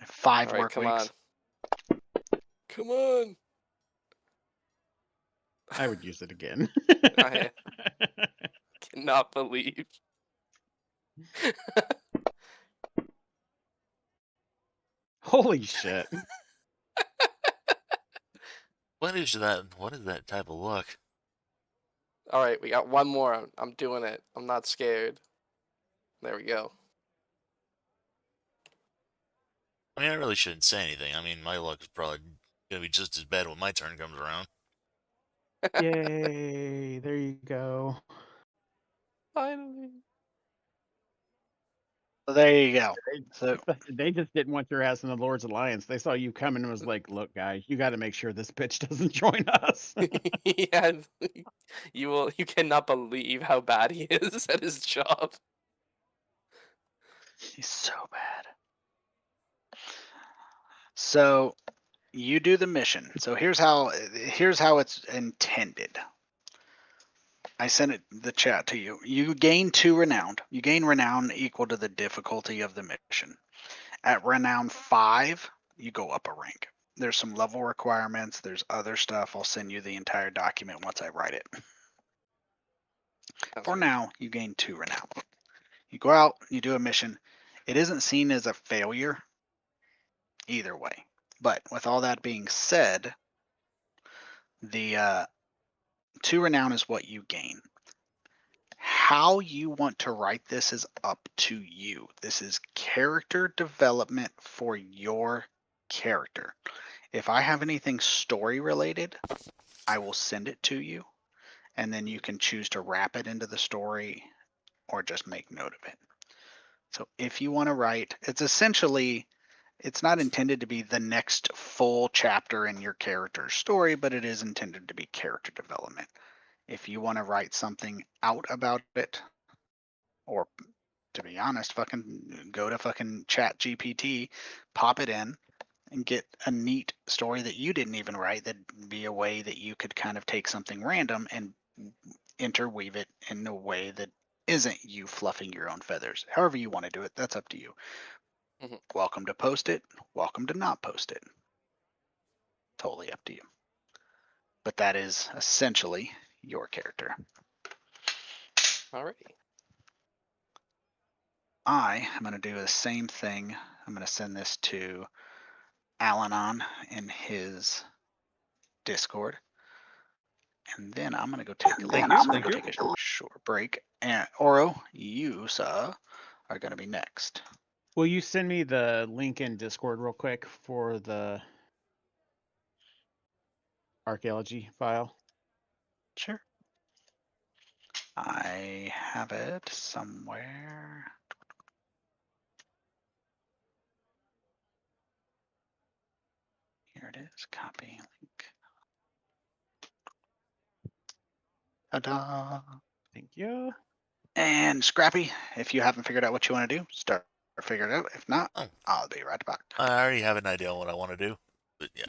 [SPEAKER 1] 5
[SPEAKER 5] All right,
[SPEAKER 1] work
[SPEAKER 5] come
[SPEAKER 1] weeks.
[SPEAKER 5] on. Come on.
[SPEAKER 4] I would use it again.
[SPEAKER 5] I cannot believe.
[SPEAKER 4] Holy shit.
[SPEAKER 2] What is that? What is that type of luck?
[SPEAKER 5] All right, we got one more. I'm doing it. I'm not scared. There we go.
[SPEAKER 2] I mean, I really shouldn't say anything. I mean, my luck is probably gonna be just as bad when my turn comes around.
[SPEAKER 4] Yay. There you go.
[SPEAKER 5] Finally.
[SPEAKER 1] So there you go. So
[SPEAKER 4] They just didn't want your ass in the Lord's Alliance. They saw you coming and was like, look, guy, you got to make sure this bitch doesn't join us.
[SPEAKER 5] Yeah, you cannot believe how bad he is at his job.
[SPEAKER 1] he's so bad. So you do the mission. So here's how it's intended. I sent it the chat to you. You gain 2 renown. You gain renown equal to the difficulty of the mission. At renown 5, you go up a rank. There's some level requirements. There's other stuff. I'll send you the entire document once I write it.
[SPEAKER 5] Sounds
[SPEAKER 1] For
[SPEAKER 5] good.
[SPEAKER 1] now, you gain 2 renown. You go out, you do a mission. It isn't seen as a failure either way. But with all that being said, the 2 renown is what you gain. How you want to write this is up to you. This is character development for your character. If I have anything story related, I will send it to you, and then you can choose to wrap it into the story or just make note of it. So if you want to write, it's not intended to be the next full chapter in your character's story, but it is intended to be character development. If you want to write something out about it, or to be honest, fucking go to fucking Chat GPT, pop it in, and get a neat story that you didn't even write, that'd be a way that you could kind of take something random and interweave it in a way that isn't you fluffing your own feathers. However you want to do it, that's up to you.
[SPEAKER 5] Mhm.
[SPEAKER 1] Welcome to post it, welcome to not post it. totally up to you. But that is essentially your character.
[SPEAKER 5] Alrighty.
[SPEAKER 1] I am going to do the same thing. I'm going to send this to Alanon in his Discord. And then I'm going to go take a
[SPEAKER 3] Thank
[SPEAKER 1] leak.
[SPEAKER 3] you.
[SPEAKER 1] So I'm
[SPEAKER 3] Thank
[SPEAKER 1] going
[SPEAKER 3] you.
[SPEAKER 1] to take a short break. And Oro, you, sir, are going to be next.
[SPEAKER 4] Will you send me the link in Discord real quick for the archaeology file?
[SPEAKER 1] Sure. I have it somewhere. Here it is. Copy link. Ta-da.
[SPEAKER 4] Thank you.
[SPEAKER 1] And Scrappy, if you haven't figured out what you want to do, start figuring it out. If not,
[SPEAKER 2] Oh,
[SPEAKER 1] I'll be right back.
[SPEAKER 2] I already have an idea on what I want to do, but yeah.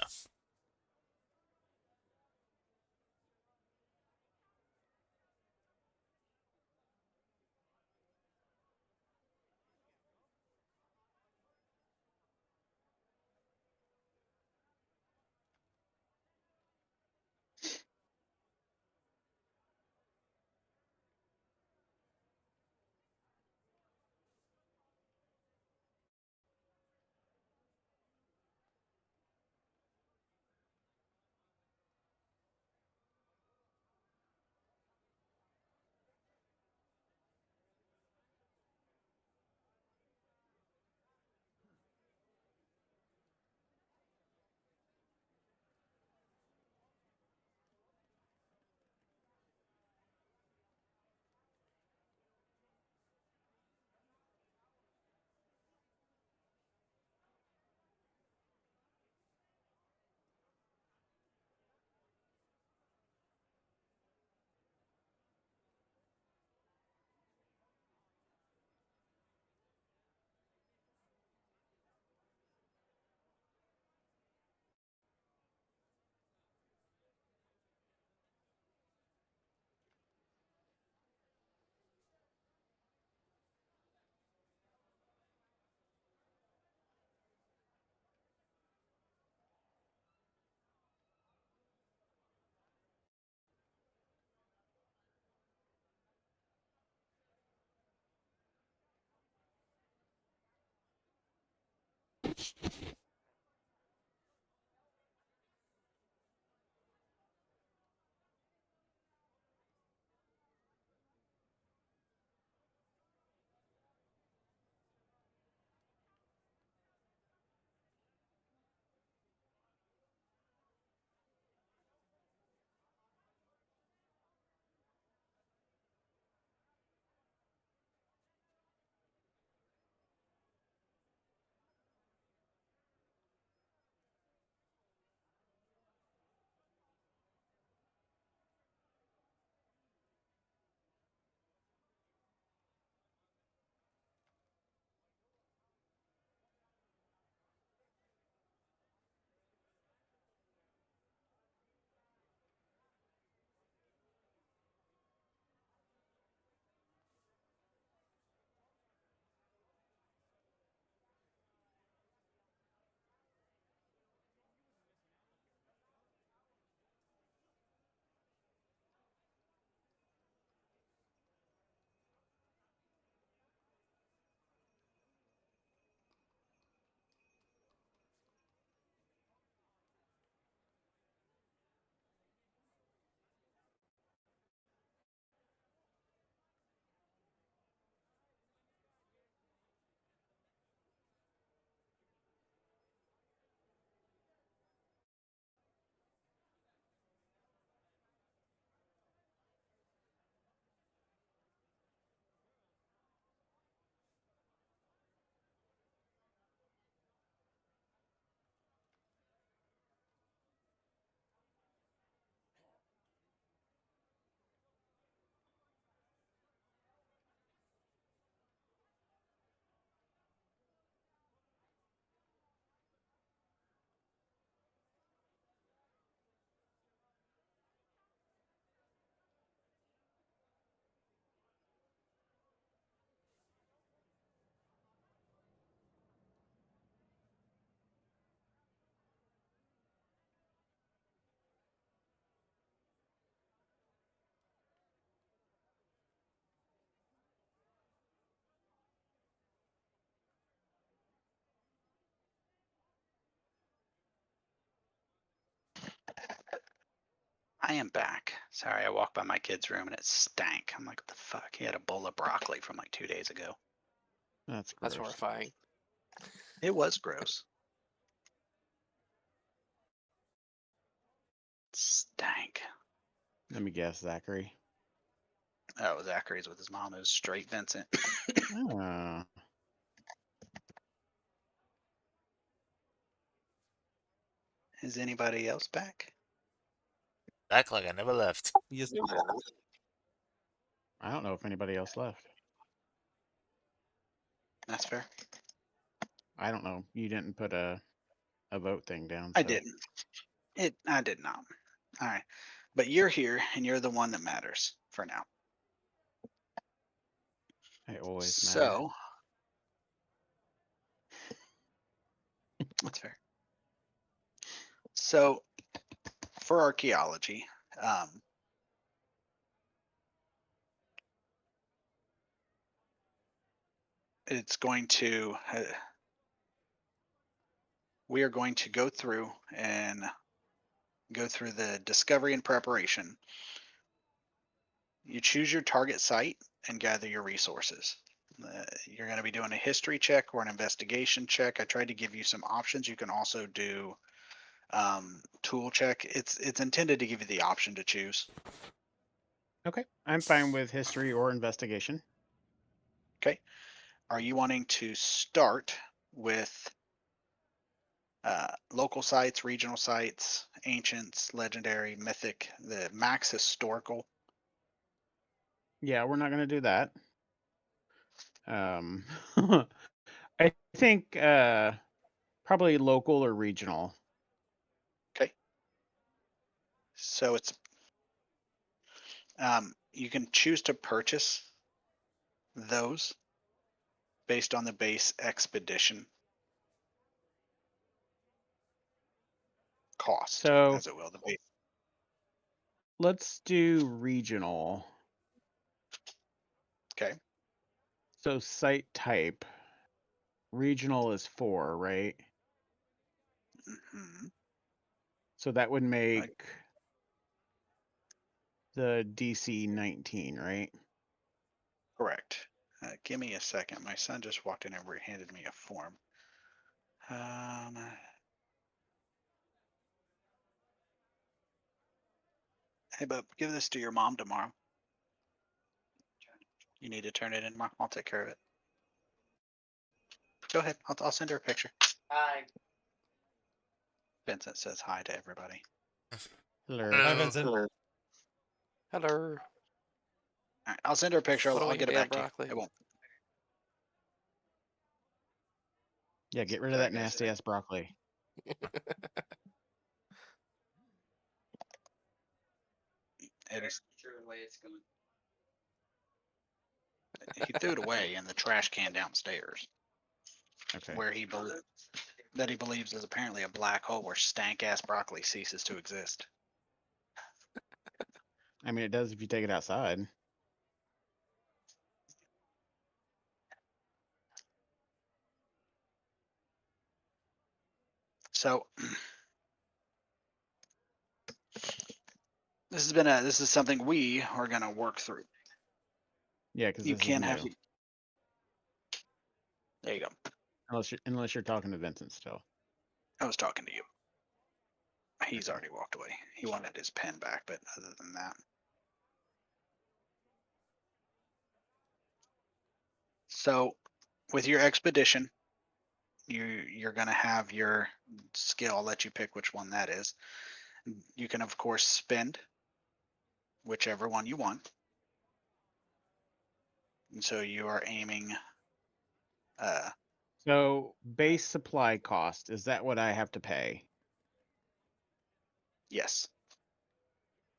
[SPEAKER 1] I am back. Sorry, I walked by my kid's room and it stank. I'm like, what the fuck? He had a bowl of broccoli from like 2 days ago.
[SPEAKER 4] That's gross.
[SPEAKER 5] That's horrifying.
[SPEAKER 1] It was gross. Stank.
[SPEAKER 4] Let me guess, Zachary.
[SPEAKER 1] Oh, Zachary's with his mom. It was straight Vincent.
[SPEAKER 4] Oh,
[SPEAKER 1] Is anybody else back?
[SPEAKER 2] Act like I never left.
[SPEAKER 3] Yes.
[SPEAKER 4] I don't know if anybody else left.
[SPEAKER 1] That's fair.
[SPEAKER 4] I don't know. You didn't put a vote thing down.
[SPEAKER 1] I
[SPEAKER 4] So.
[SPEAKER 1] didn't. I did not. All right. But you're here and you're the one that matters for now.
[SPEAKER 4] I always matter.
[SPEAKER 1] So that's fair. So for archaeology, it's going to we are going to go through the discovery and preparation. You choose your target site and gather your resources. You're going to be doing a history check or an investigation check. I tried to give you some options. You can also do tool check. It's intended to give you the option to choose.
[SPEAKER 4] Okay, I'm fine with history or investigation.
[SPEAKER 1] Okay. Are you wanting to start with local sites, regional sites, ancients, legendary, mythic, the max historical?
[SPEAKER 4] Yeah, we're not going to do that. I think probably local or regional.
[SPEAKER 1] Okay. So it's you can choose to purchase those based on the base expedition cost,
[SPEAKER 4] So
[SPEAKER 1] as it will. The base.
[SPEAKER 4] let's do regional.
[SPEAKER 1] Okay.
[SPEAKER 4] So site type. Regional is 4, right?
[SPEAKER 1] Hmm.
[SPEAKER 4] So that would make the DC 19, right?
[SPEAKER 1] Correct. Give me a second. My son just walked in and handed me a form. Um, hey, bub, give this to your mom tomorrow. You need to turn it in tomorrow. I'll take care of it. Go ahead. I'll send her a picture.
[SPEAKER 6] Hi.
[SPEAKER 1] Vincent says hi to everybody.
[SPEAKER 4] Hello.
[SPEAKER 3] Hi,
[SPEAKER 2] Hello.
[SPEAKER 3] Vincent.
[SPEAKER 5] Hello.
[SPEAKER 1] All right, I'll send her a picture.
[SPEAKER 5] Put
[SPEAKER 1] I'll
[SPEAKER 5] away
[SPEAKER 1] get
[SPEAKER 5] your
[SPEAKER 1] it
[SPEAKER 5] damn
[SPEAKER 1] back to you.
[SPEAKER 5] broccoli.
[SPEAKER 1] It won't.
[SPEAKER 4] Yeah, get rid of
[SPEAKER 1] Sorry,
[SPEAKER 4] that
[SPEAKER 1] guys.
[SPEAKER 4] nasty ass broccoli.
[SPEAKER 1] It is. He threw it away in the trash can downstairs,
[SPEAKER 4] Okay.
[SPEAKER 1] where he believes is apparently a black hole where stank ass broccoli ceases to exist.
[SPEAKER 4] I mean, it does if you take it outside.
[SPEAKER 1] So this is something we are going to work through.
[SPEAKER 4] Yeah, because
[SPEAKER 1] You
[SPEAKER 4] this is
[SPEAKER 1] can't have.
[SPEAKER 4] new.
[SPEAKER 1] There you go.
[SPEAKER 4] Unless you're talking to Vincent still.
[SPEAKER 1] I was talking to you. He's
[SPEAKER 4] Okay.
[SPEAKER 1] already walked away. He wanted his pen back, but other than that. So with your expedition, you're going to have your skill. I'll let you pick which one that is. You can of course spend whichever one you want. And so you are aiming
[SPEAKER 4] So base supply cost, is that what I have to pay?
[SPEAKER 1] yes.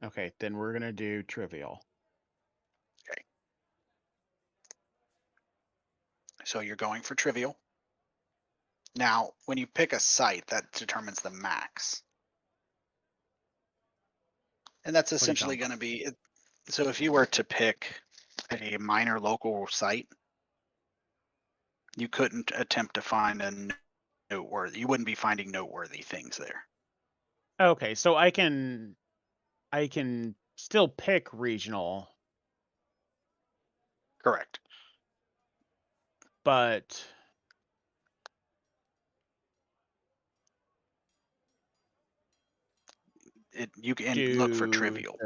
[SPEAKER 4] Okay, then we're gonna do trivial.
[SPEAKER 1] Okay. So you're going for trivial. Now, when you pick a site, that determines the max. And that's
[SPEAKER 4] What are you
[SPEAKER 1] essentially
[SPEAKER 4] talking
[SPEAKER 1] going
[SPEAKER 4] about?
[SPEAKER 1] to be it. So if you were to pick a minor local site, you couldn't attempt to find a noteworthy. You wouldn't be finding noteworthy things there.
[SPEAKER 4] Okay, so I can I can still pick regional,
[SPEAKER 1] Correct.
[SPEAKER 4] but
[SPEAKER 1] You can look for
[SPEAKER 4] do
[SPEAKER 1] trivial.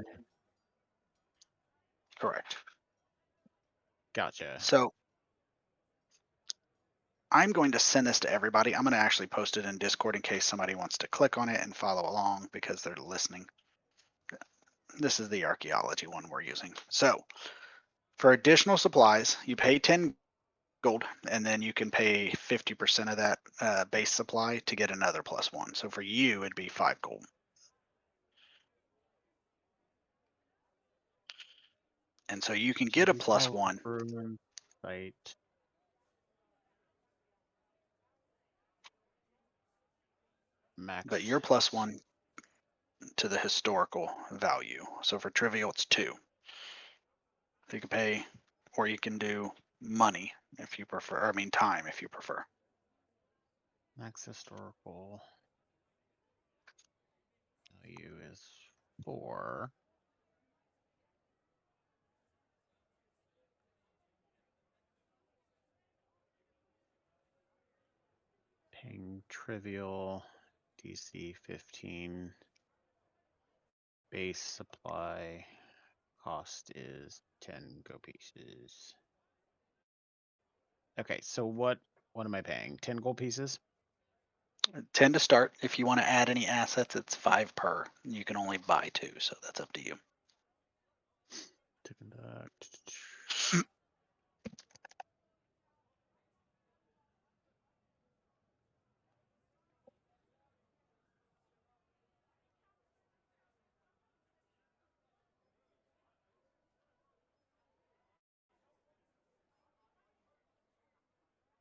[SPEAKER 1] Correct.
[SPEAKER 4] gotcha.
[SPEAKER 1] So I'm going to send this to everybody. I'm going to actually post it in Discord in case somebody wants to click on it and follow along because they're listening. This is the archaeology one we're using. So for additional supplies, you pay 10 gold, and then you can pay 50% of that base supply to get another +1. So for you, it'd be 5 gold. And so you can get a +1.
[SPEAKER 4] Ruin site. Max.
[SPEAKER 1] But your +1 to the historical value. So for trivial, it's 2. So you can pay, or you can do money if you prefer. I mean, time if you prefer.
[SPEAKER 4] Max historical value is 4. Ping trivial DC 15. Base supply cost is 10 go pieces. Okay, so what am I paying? 10 gold pieces?
[SPEAKER 1] 10 to start. If you want to add any assets, it's 5 per. You can only buy 2, so that's up to you.
[SPEAKER 4] To conduct.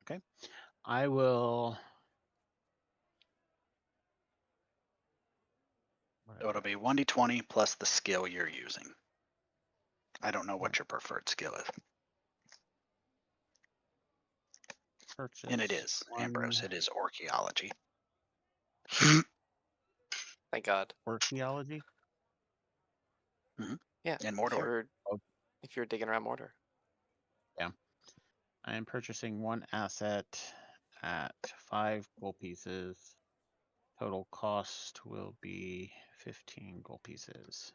[SPEAKER 4] Okay, I will.
[SPEAKER 1] So it'll be 1d20 plus the skill you're using. I don't know what your preferred skill is.
[SPEAKER 4] Purchase
[SPEAKER 1] And it is, Ambrose. It is archaeology.
[SPEAKER 5] Thank God.
[SPEAKER 4] archaeology.
[SPEAKER 5] Yeah.
[SPEAKER 1] And
[SPEAKER 5] If
[SPEAKER 1] Mordor.
[SPEAKER 5] you're digging around Mordor.
[SPEAKER 4] Yeah. I am purchasing 1 asset at 5 gold pieces. Total cost will be 15 gold pieces.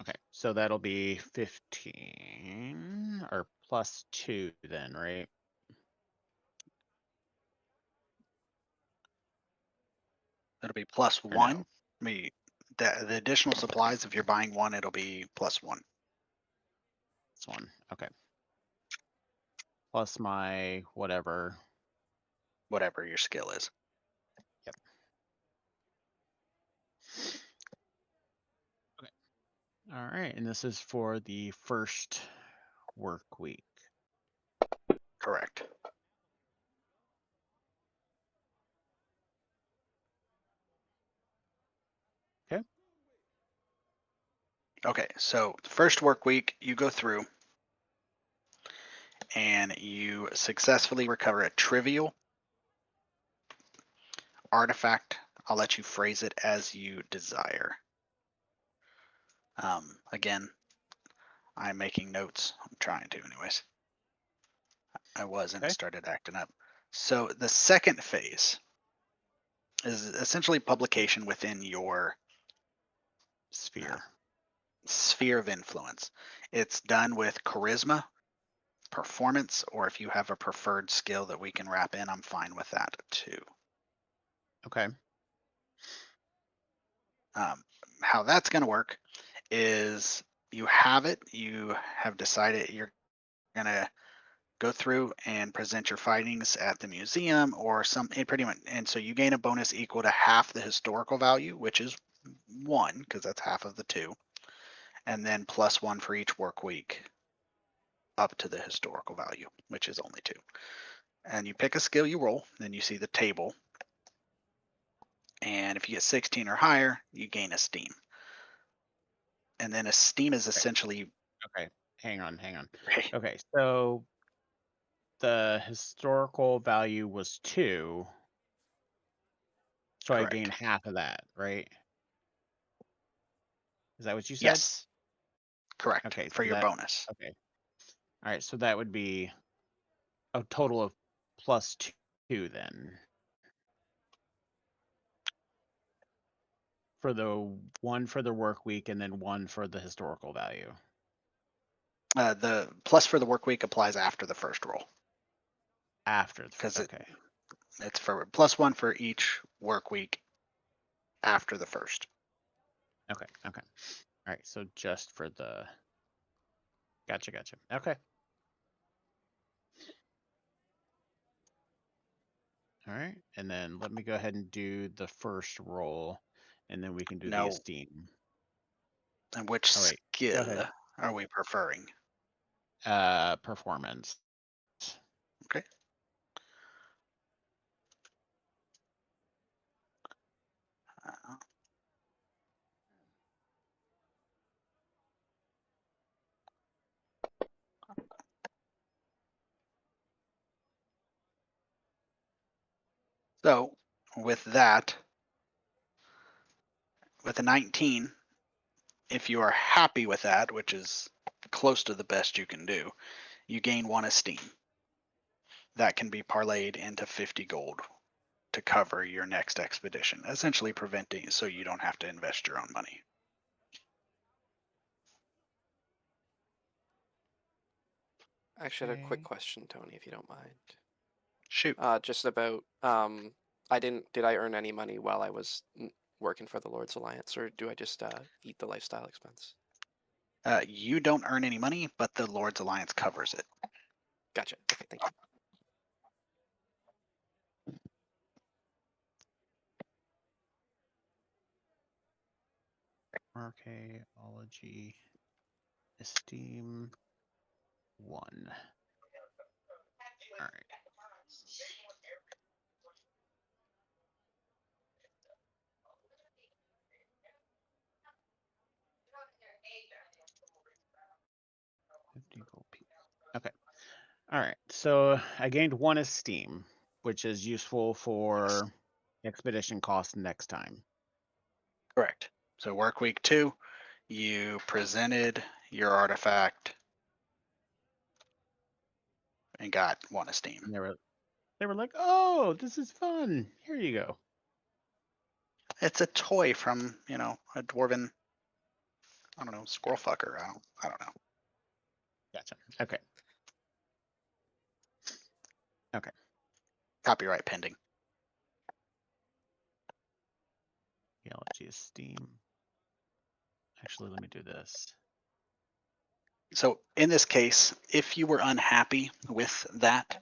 [SPEAKER 4] Okay, so that'll be 15 or +2 then, right?
[SPEAKER 1] It'll be
[SPEAKER 4] Or no?
[SPEAKER 1] +1. The additional supplies, if you're buying 1, it'll be +1.
[SPEAKER 4] This one. Okay. Plus my whatever.
[SPEAKER 1] Whatever your skill is.
[SPEAKER 4] Yep. Okay. All right, and this is for the first work week.
[SPEAKER 1] Correct.
[SPEAKER 4] Okay.
[SPEAKER 1] Okay, so first work week, you go through and you successfully recover a trivial artifact. I'll let you phrase it as you desire. Again, I'm making notes. I'm trying to, anyways. I was, and it
[SPEAKER 4] Okay.
[SPEAKER 1] started acting up. So the second phase is essentially publication within your
[SPEAKER 4] Sphere.
[SPEAKER 1] sphere of influence. It's done with charisma, performance, or if you have a preferred skill that we can wrap in, I'm fine with that too.
[SPEAKER 4] Okay.
[SPEAKER 1] How that's going to work is you have it, you have decided you're going to go through and present your findings at the museum or pretty much, and so you gain a bonus equal to half the historical value, which is 1 because that's half of the 2, and then +1 for each work week up to the historical value, which is only 2. And you pick a skill, you roll, then you see the table, and if you get 16 or higher, you gain a steam. And then a steam is essentially
[SPEAKER 4] Okay. Hang on. Okay, so the historical value was 2. So I
[SPEAKER 1] correct.
[SPEAKER 4] gain half of that, right? Is that what you said?
[SPEAKER 1] Yes. Correct.
[SPEAKER 4] Okay.
[SPEAKER 1] For
[SPEAKER 4] So
[SPEAKER 1] your
[SPEAKER 4] that.
[SPEAKER 1] bonus.
[SPEAKER 4] Okay. All right. So that would be a total of +2 then. For the one for the work week and then one for the historical value.
[SPEAKER 1] The plus for the work week applies after the first roll
[SPEAKER 4] After the
[SPEAKER 1] because
[SPEAKER 4] okay.
[SPEAKER 1] it's for +1 for each work week after the first.
[SPEAKER 4] Okay. Okay. All right. So just for the. Gotcha. Okay. All right. And then let me go ahead and do the first roll, and then we can do the
[SPEAKER 1] No.
[SPEAKER 4] esteem.
[SPEAKER 1] And which
[SPEAKER 4] Oh wait. Go
[SPEAKER 1] skill
[SPEAKER 4] ahead.
[SPEAKER 1] are we preferring?
[SPEAKER 4] Performance.
[SPEAKER 1] Okay. Uh, So with that, with a 19, if you are happy with that, which is close to the best you can do, you gain 1 esteem. That can be parlayed into 50 gold to cover your next expedition, essentially preventing so you don't have to invest your own money.
[SPEAKER 5] I actually had a quick
[SPEAKER 4] Okay.
[SPEAKER 5] question, Tony, if you don't mind.
[SPEAKER 1] Shoot.
[SPEAKER 5] Just about did I earn any money while I was working for the Lord's Alliance, or do I just eat the lifestyle expense?
[SPEAKER 1] You don't earn any money, but the Lord's Alliance covers it.
[SPEAKER 5] Gotcha. Okay, thank you.
[SPEAKER 4] Archaeology esteem 1. All right. Okay. All right. So I gained 1 esteem, which is useful for expedition cost next time.
[SPEAKER 1] Correct. So work week 2, you presented your artifact and got 1 esteem.
[SPEAKER 4] And they were like, "Oh, this is fun. Here you go."
[SPEAKER 1] It's a toy from, a dwarven, I don't know, squirrel fucker. I don't know.
[SPEAKER 4] Gotcha. Okay. Okay.
[SPEAKER 1] Copyright pending.
[SPEAKER 4] Archaeology esteem. Actually, let me do this.
[SPEAKER 1] So in this case, if you were unhappy with that,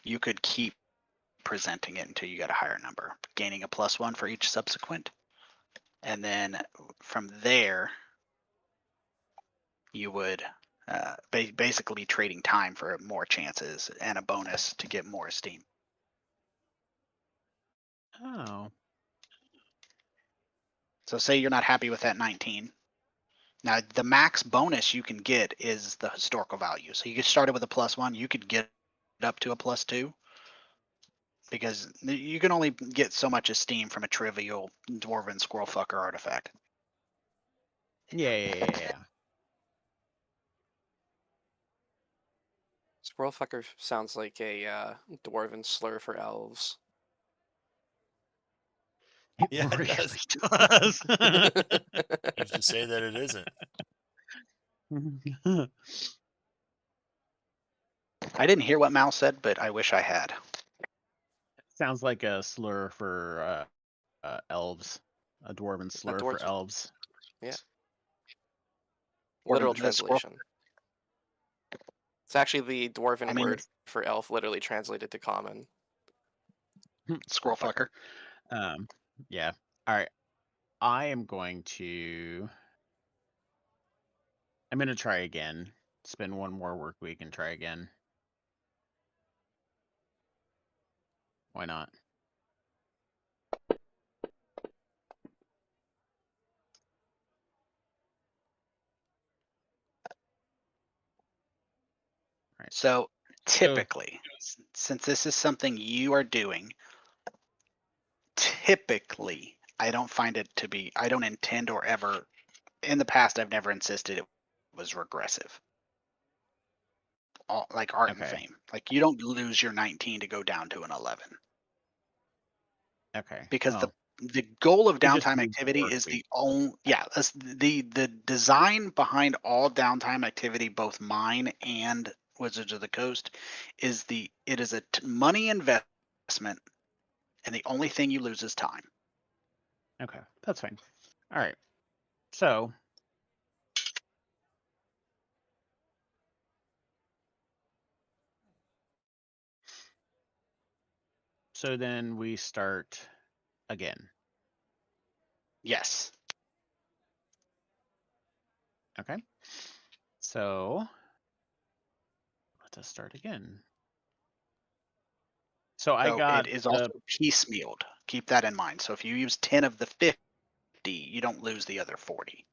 [SPEAKER 1] you could keep presenting it until you got a higher number, gaining a +1 for each subsequent. And then from there, you would basically be trading time for more chances and a bonus to get more esteem.
[SPEAKER 4] Oh.
[SPEAKER 1] So say you're not happy with that 19. Now the max bonus you can get is the historical value. So you get started with a +1, you could get up to a +2 because you can only get so much esteem from a trivial dwarven squirrel fucker artifact.
[SPEAKER 4] Yeah.
[SPEAKER 5] Squirrelfucker sounds like a dwarven slur for elves.
[SPEAKER 4] It
[SPEAKER 2] Yeah, it
[SPEAKER 4] really
[SPEAKER 2] does.
[SPEAKER 4] does.
[SPEAKER 2] Who's to say that it isn't?
[SPEAKER 1] I didn't hear what Mal said, but I wish I had.
[SPEAKER 4] Sounds like a slur for elves. A dwarven slur for elves.
[SPEAKER 5] Yeah.
[SPEAKER 1] Dwarven,
[SPEAKER 5] Literal
[SPEAKER 1] the squirrel.
[SPEAKER 5] translation. It's actually the dwarven
[SPEAKER 1] I mean,
[SPEAKER 5] word for elf, literally translated to common.
[SPEAKER 1] Squirrel fucker.
[SPEAKER 4] Yeah. All right. I'm going to try again. Spend 1 more work week and try again. Why not? Right.
[SPEAKER 1] So typically, since this is something you are doing, typically I don't intend or ever in the past, I've never insisted it was regressive. Like art and
[SPEAKER 4] Okay.
[SPEAKER 1] fame. Like you don't lose your 19 to go down to an 11
[SPEAKER 4] Okay.
[SPEAKER 1] because
[SPEAKER 4] Well,
[SPEAKER 1] the goal of
[SPEAKER 4] you just
[SPEAKER 1] downtime
[SPEAKER 4] use the
[SPEAKER 1] activity
[SPEAKER 4] work
[SPEAKER 1] is
[SPEAKER 4] week.
[SPEAKER 1] the design behind all downtime activity, both mine and Wizards of the Coast, is it is a money investment, and the only thing you lose is time.
[SPEAKER 4] Okay, that's fine. All right. So then we start again.
[SPEAKER 1] Yes.
[SPEAKER 4] Okay. So let us start again. So I
[SPEAKER 1] So
[SPEAKER 4] got
[SPEAKER 1] it is
[SPEAKER 4] the
[SPEAKER 1] also piecemealed. Keep that in mind. So if you use 10 of the 50, you don't lose the other 40.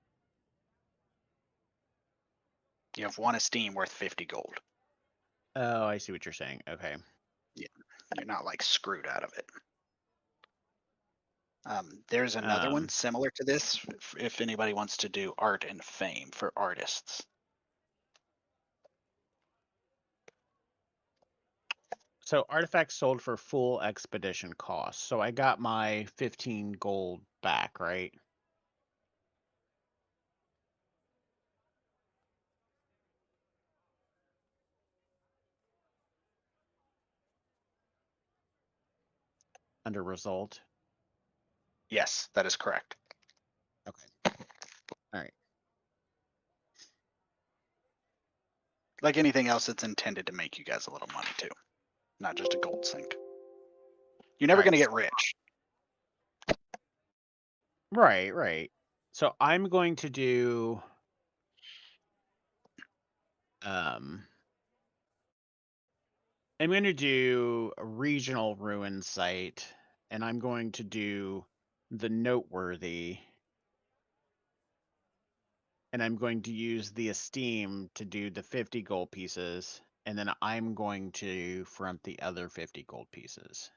[SPEAKER 1] You have one esteem worth 50 gold.
[SPEAKER 4] Oh, I see what you're saying. Okay.
[SPEAKER 1] Yeah, you're not like screwed out of it. There's another one similar to this if anybody wants to do art and fame for artists.
[SPEAKER 4] So artifacts sold for full expedition cost. So I got my 15 gold back, right? Under result.
[SPEAKER 1] Yes, that is correct.
[SPEAKER 4] Okay. All right.
[SPEAKER 1] Like anything else, it's intended to make you guys a little money too, not just a gold sink. You're
[SPEAKER 4] All
[SPEAKER 1] never going
[SPEAKER 4] right.
[SPEAKER 1] to get rich.
[SPEAKER 4] Right, right. So I'm going to do I'm going to do a regional ruin site, and I'm going to do the noteworthy, and I'm going to use the esteem to do the 50 gold pieces, and then I'm going to front the other 50 gold pieces.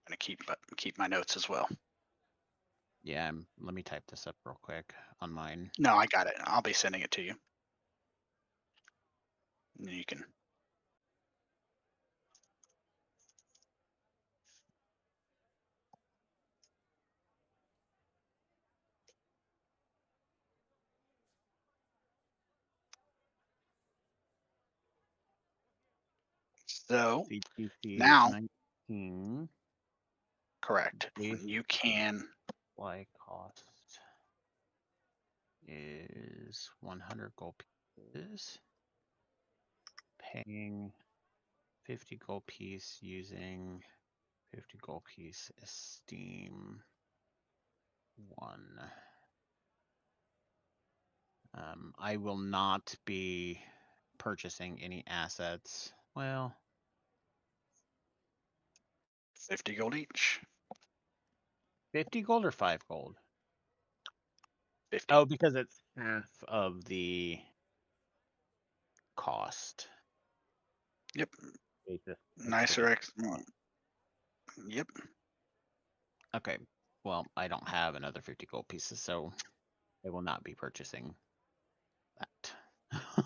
[SPEAKER 1] I'm going to keep my notes as well.
[SPEAKER 4] Yeah, let me type this up real quick on mine.
[SPEAKER 1] No, I got it. I'll be sending it to you. And you can. So
[SPEAKER 4] CPC is
[SPEAKER 1] now,
[SPEAKER 4] 19.
[SPEAKER 1] correct.
[SPEAKER 4] Base
[SPEAKER 1] You can.
[SPEAKER 4] supply cost is 100 gold pieces. Paying 50 gold piece using 50 gold piece esteem 1. I will not be purchasing any assets. Well,
[SPEAKER 1] 50 gold each.
[SPEAKER 4] 50 gold or 5 gold?
[SPEAKER 1] 50.
[SPEAKER 4] Oh, because it's half of the cost.
[SPEAKER 1] Yep.
[SPEAKER 4] Basis
[SPEAKER 1] Nicer.
[SPEAKER 4] expedition cost.
[SPEAKER 1] Yep.
[SPEAKER 4] Okay. Well, I don't have another 50 gold pieces, so I will not be purchasing that.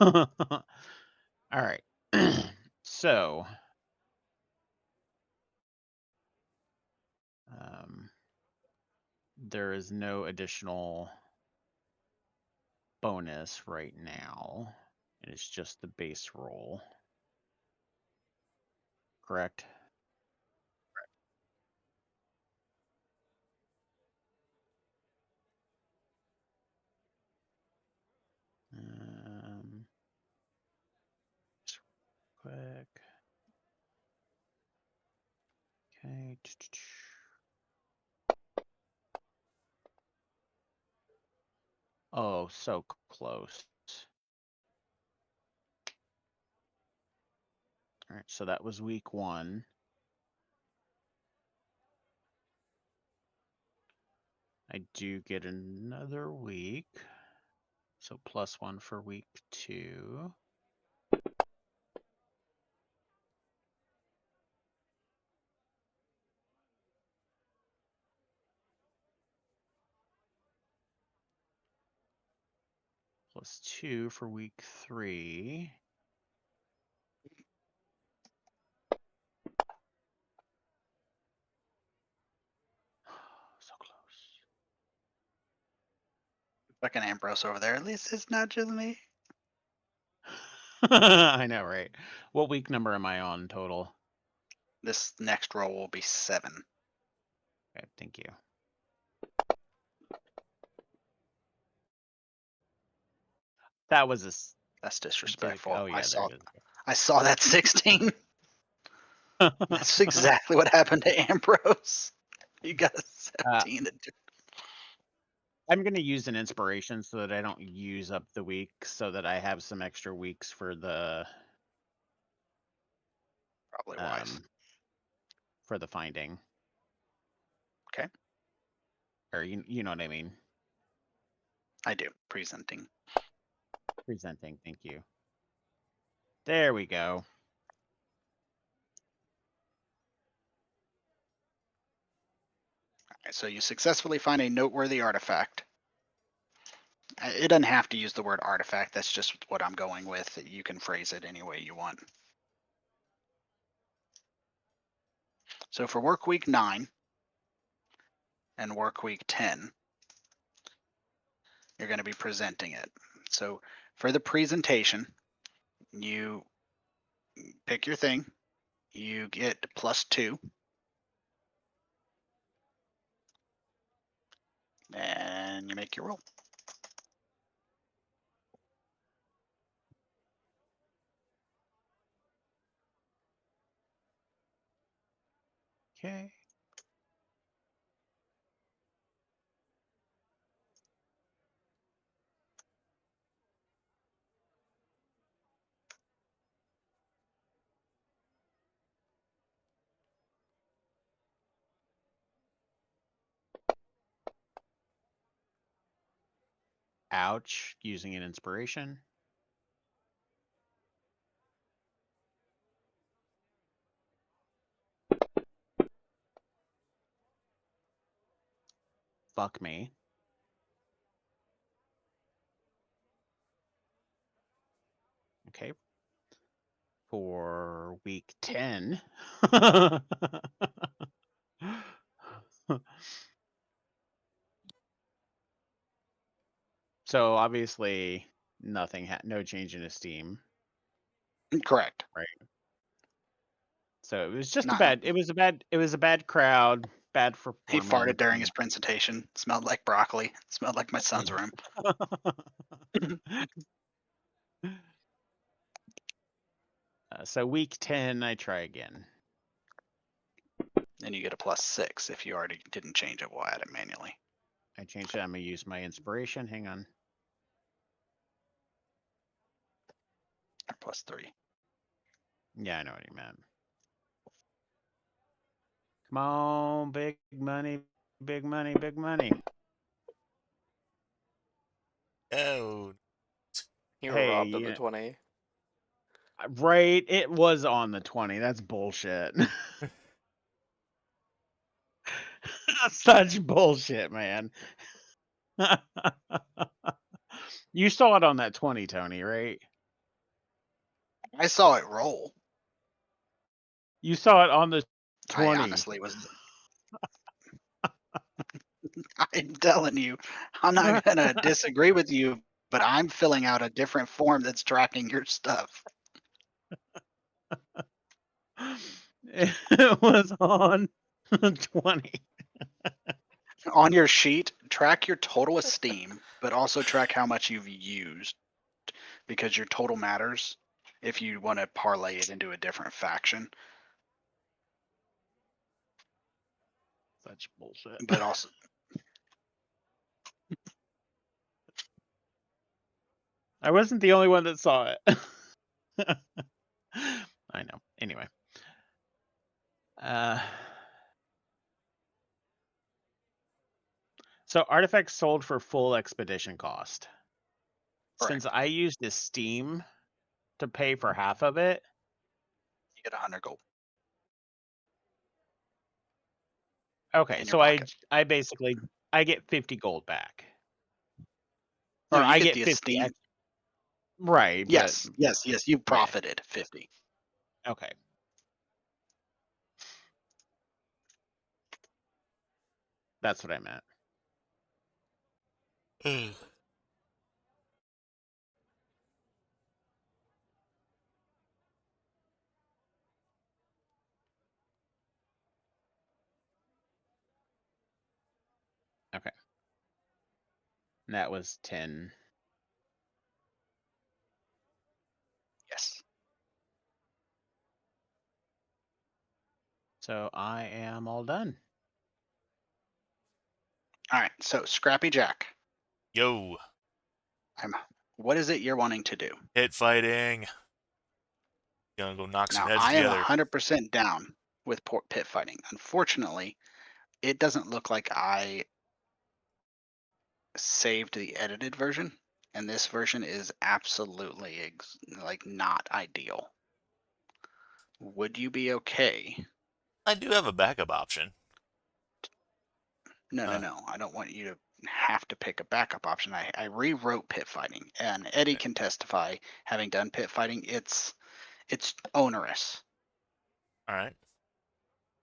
[SPEAKER 4] All right. So, there is no additional bonus right now. It's just the base roll. Correct? Just quick. Okay. Oh, so close. All right, so that was week 1. I do get another week. So +1 for week 2. +2 for week 3. So close.
[SPEAKER 1] Fucking Ambrose over there. At least it's not just me.
[SPEAKER 4] I know, right? What week number am I on total?
[SPEAKER 1] This next roll will be 7.
[SPEAKER 4] Okay, thank you. That was a
[SPEAKER 1] That's disrespectful.
[SPEAKER 4] oh yeah, there it
[SPEAKER 1] I saw that 16.
[SPEAKER 4] is.
[SPEAKER 1] That's exactly what happened to Ambrose. You got a 17.
[SPEAKER 4] I'm gonna use an inspiration so that I don't use up the week, so that I have some extra weeks for the
[SPEAKER 1] Probably wise.
[SPEAKER 4] for the finding.
[SPEAKER 1] Okay.
[SPEAKER 4] Or you know what I mean.
[SPEAKER 1] I do. Presenting.
[SPEAKER 4] Presenting, thank you. There we go.
[SPEAKER 1] So you successfully find a noteworthy artifact. It doesn't have to use the word artifact. That's just what I'm going with. You can phrase it any way you want. So for work week 9 and work week 10, you're going to be presenting it. So for the presentation, you pick your thing. You get +2. And you make your roll.
[SPEAKER 4] Okay. Ouch, using an inspiration. Fuck me. Okay. For week 10. So obviously nothing no change in esteem,
[SPEAKER 1] Correct.
[SPEAKER 4] right? So it was just
[SPEAKER 1] Not,
[SPEAKER 4] it was a bad crowd, bad
[SPEAKER 1] he farted
[SPEAKER 4] performance.
[SPEAKER 1] during his presentation. Smelled like broccoli. Smelled like my son's room.
[SPEAKER 4] So week 10, I try again.
[SPEAKER 1] And you get a +6 if you already didn't change it. We'll add it manually.
[SPEAKER 4] I changed it. I'm gonna use my inspiration. Hang on.
[SPEAKER 1] Or +3.
[SPEAKER 4] Yeah, I know what you meant. Come on, big money, big money, big money.
[SPEAKER 2] Oh,
[SPEAKER 5] You were
[SPEAKER 4] Hey,
[SPEAKER 5] robbed of the 20.
[SPEAKER 4] right? It was on the 20. That's bullshit. That's such bullshit, man. You saw it on that 20, Tony, right?
[SPEAKER 1] I saw it roll.
[SPEAKER 4] You saw it on the 20.
[SPEAKER 1] I honestly was. I'm telling you, I'm not going to disagree with you, but I'm filling out a different form that's tracking your stuff.
[SPEAKER 4] It was on 20.
[SPEAKER 1] On your sheet, track your total esteem, but also track how much you've used because your total matters if you want to parlay it into a different faction.
[SPEAKER 4] Such bullshit.
[SPEAKER 1] But also,
[SPEAKER 4] I wasn't the only one that saw it. I know. Anyway. So artifacts sold for full expedition cost.
[SPEAKER 1] correct.
[SPEAKER 4] Since I used Esteem to pay for half of it,
[SPEAKER 1] You get 100 gold
[SPEAKER 4] okay,
[SPEAKER 1] in your
[SPEAKER 4] so
[SPEAKER 1] pocket.
[SPEAKER 4] I basically I get 50 gold back.
[SPEAKER 1] No,
[SPEAKER 4] Or
[SPEAKER 1] you
[SPEAKER 4] I
[SPEAKER 1] get
[SPEAKER 4] get
[SPEAKER 1] the
[SPEAKER 4] 50
[SPEAKER 1] esteem.
[SPEAKER 4] Right, but
[SPEAKER 1] Yes. You
[SPEAKER 4] yeah.
[SPEAKER 1] profited 50.
[SPEAKER 4] Okay. That's what I meant. Okay. And that was 10.
[SPEAKER 1] Yes.
[SPEAKER 4] So I am all done.
[SPEAKER 1] All right. So Scrappy Jack,
[SPEAKER 2] Yo,
[SPEAKER 1] I'm. What is it you're wanting to do?
[SPEAKER 2] pit fighting. Gonna go knock some
[SPEAKER 1] Now,
[SPEAKER 2] heads
[SPEAKER 1] I am
[SPEAKER 2] together.
[SPEAKER 1] 100% down with pit fighting. Unfortunately, it doesn't look like I saved the edited version, and this version is absolutely like not ideal. Would you be okay?
[SPEAKER 2] I do have a backup option.
[SPEAKER 1] No, no,
[SPEAKER 2] Uh,
[SPEAKER 1] no. I don't want you to have to pick a backup option. I rewrote pit fighting, and Eddie
[SPEAKER 2] okay.
[SPEAKER 1] can testify. Having done pit fighting, it's onerous.
[SPEAKER 2] All right.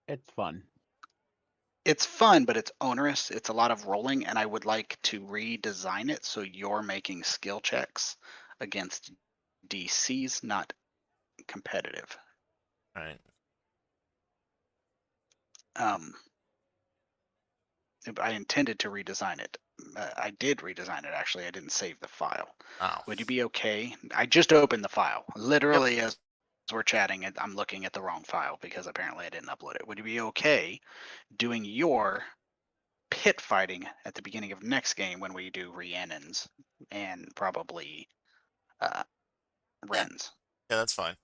[SPEAKER 4] It's fun.
[SPEAKER 1] It's fun, but it's onerous. It's a lot of rolling, and I would like to redesign it so you're making skill checks against DCs, not competitive.
[SPEAKER 2] All right.
[SPEAKER 1] Um, I intended to redesign it. I did redesign it actually. I didn't save the file.
[SPEAKER 2] Wow.
[SPEAKER 1] Would you be okay? I just opened the file.
[SPEAKER 2] Yep.
[SPEAKER 1] Literally as we're chatting, I'm looking at the wrong file because apparently I didn't upload it. Would you be okay doing your pit fighting at the beginning of next game when we do Rhiannon's and probably uh,
[SPEAKER 2] Yeah.
[SPEAKER 1] Ren's?
[SPEAKER 2] Yeah, that's fine.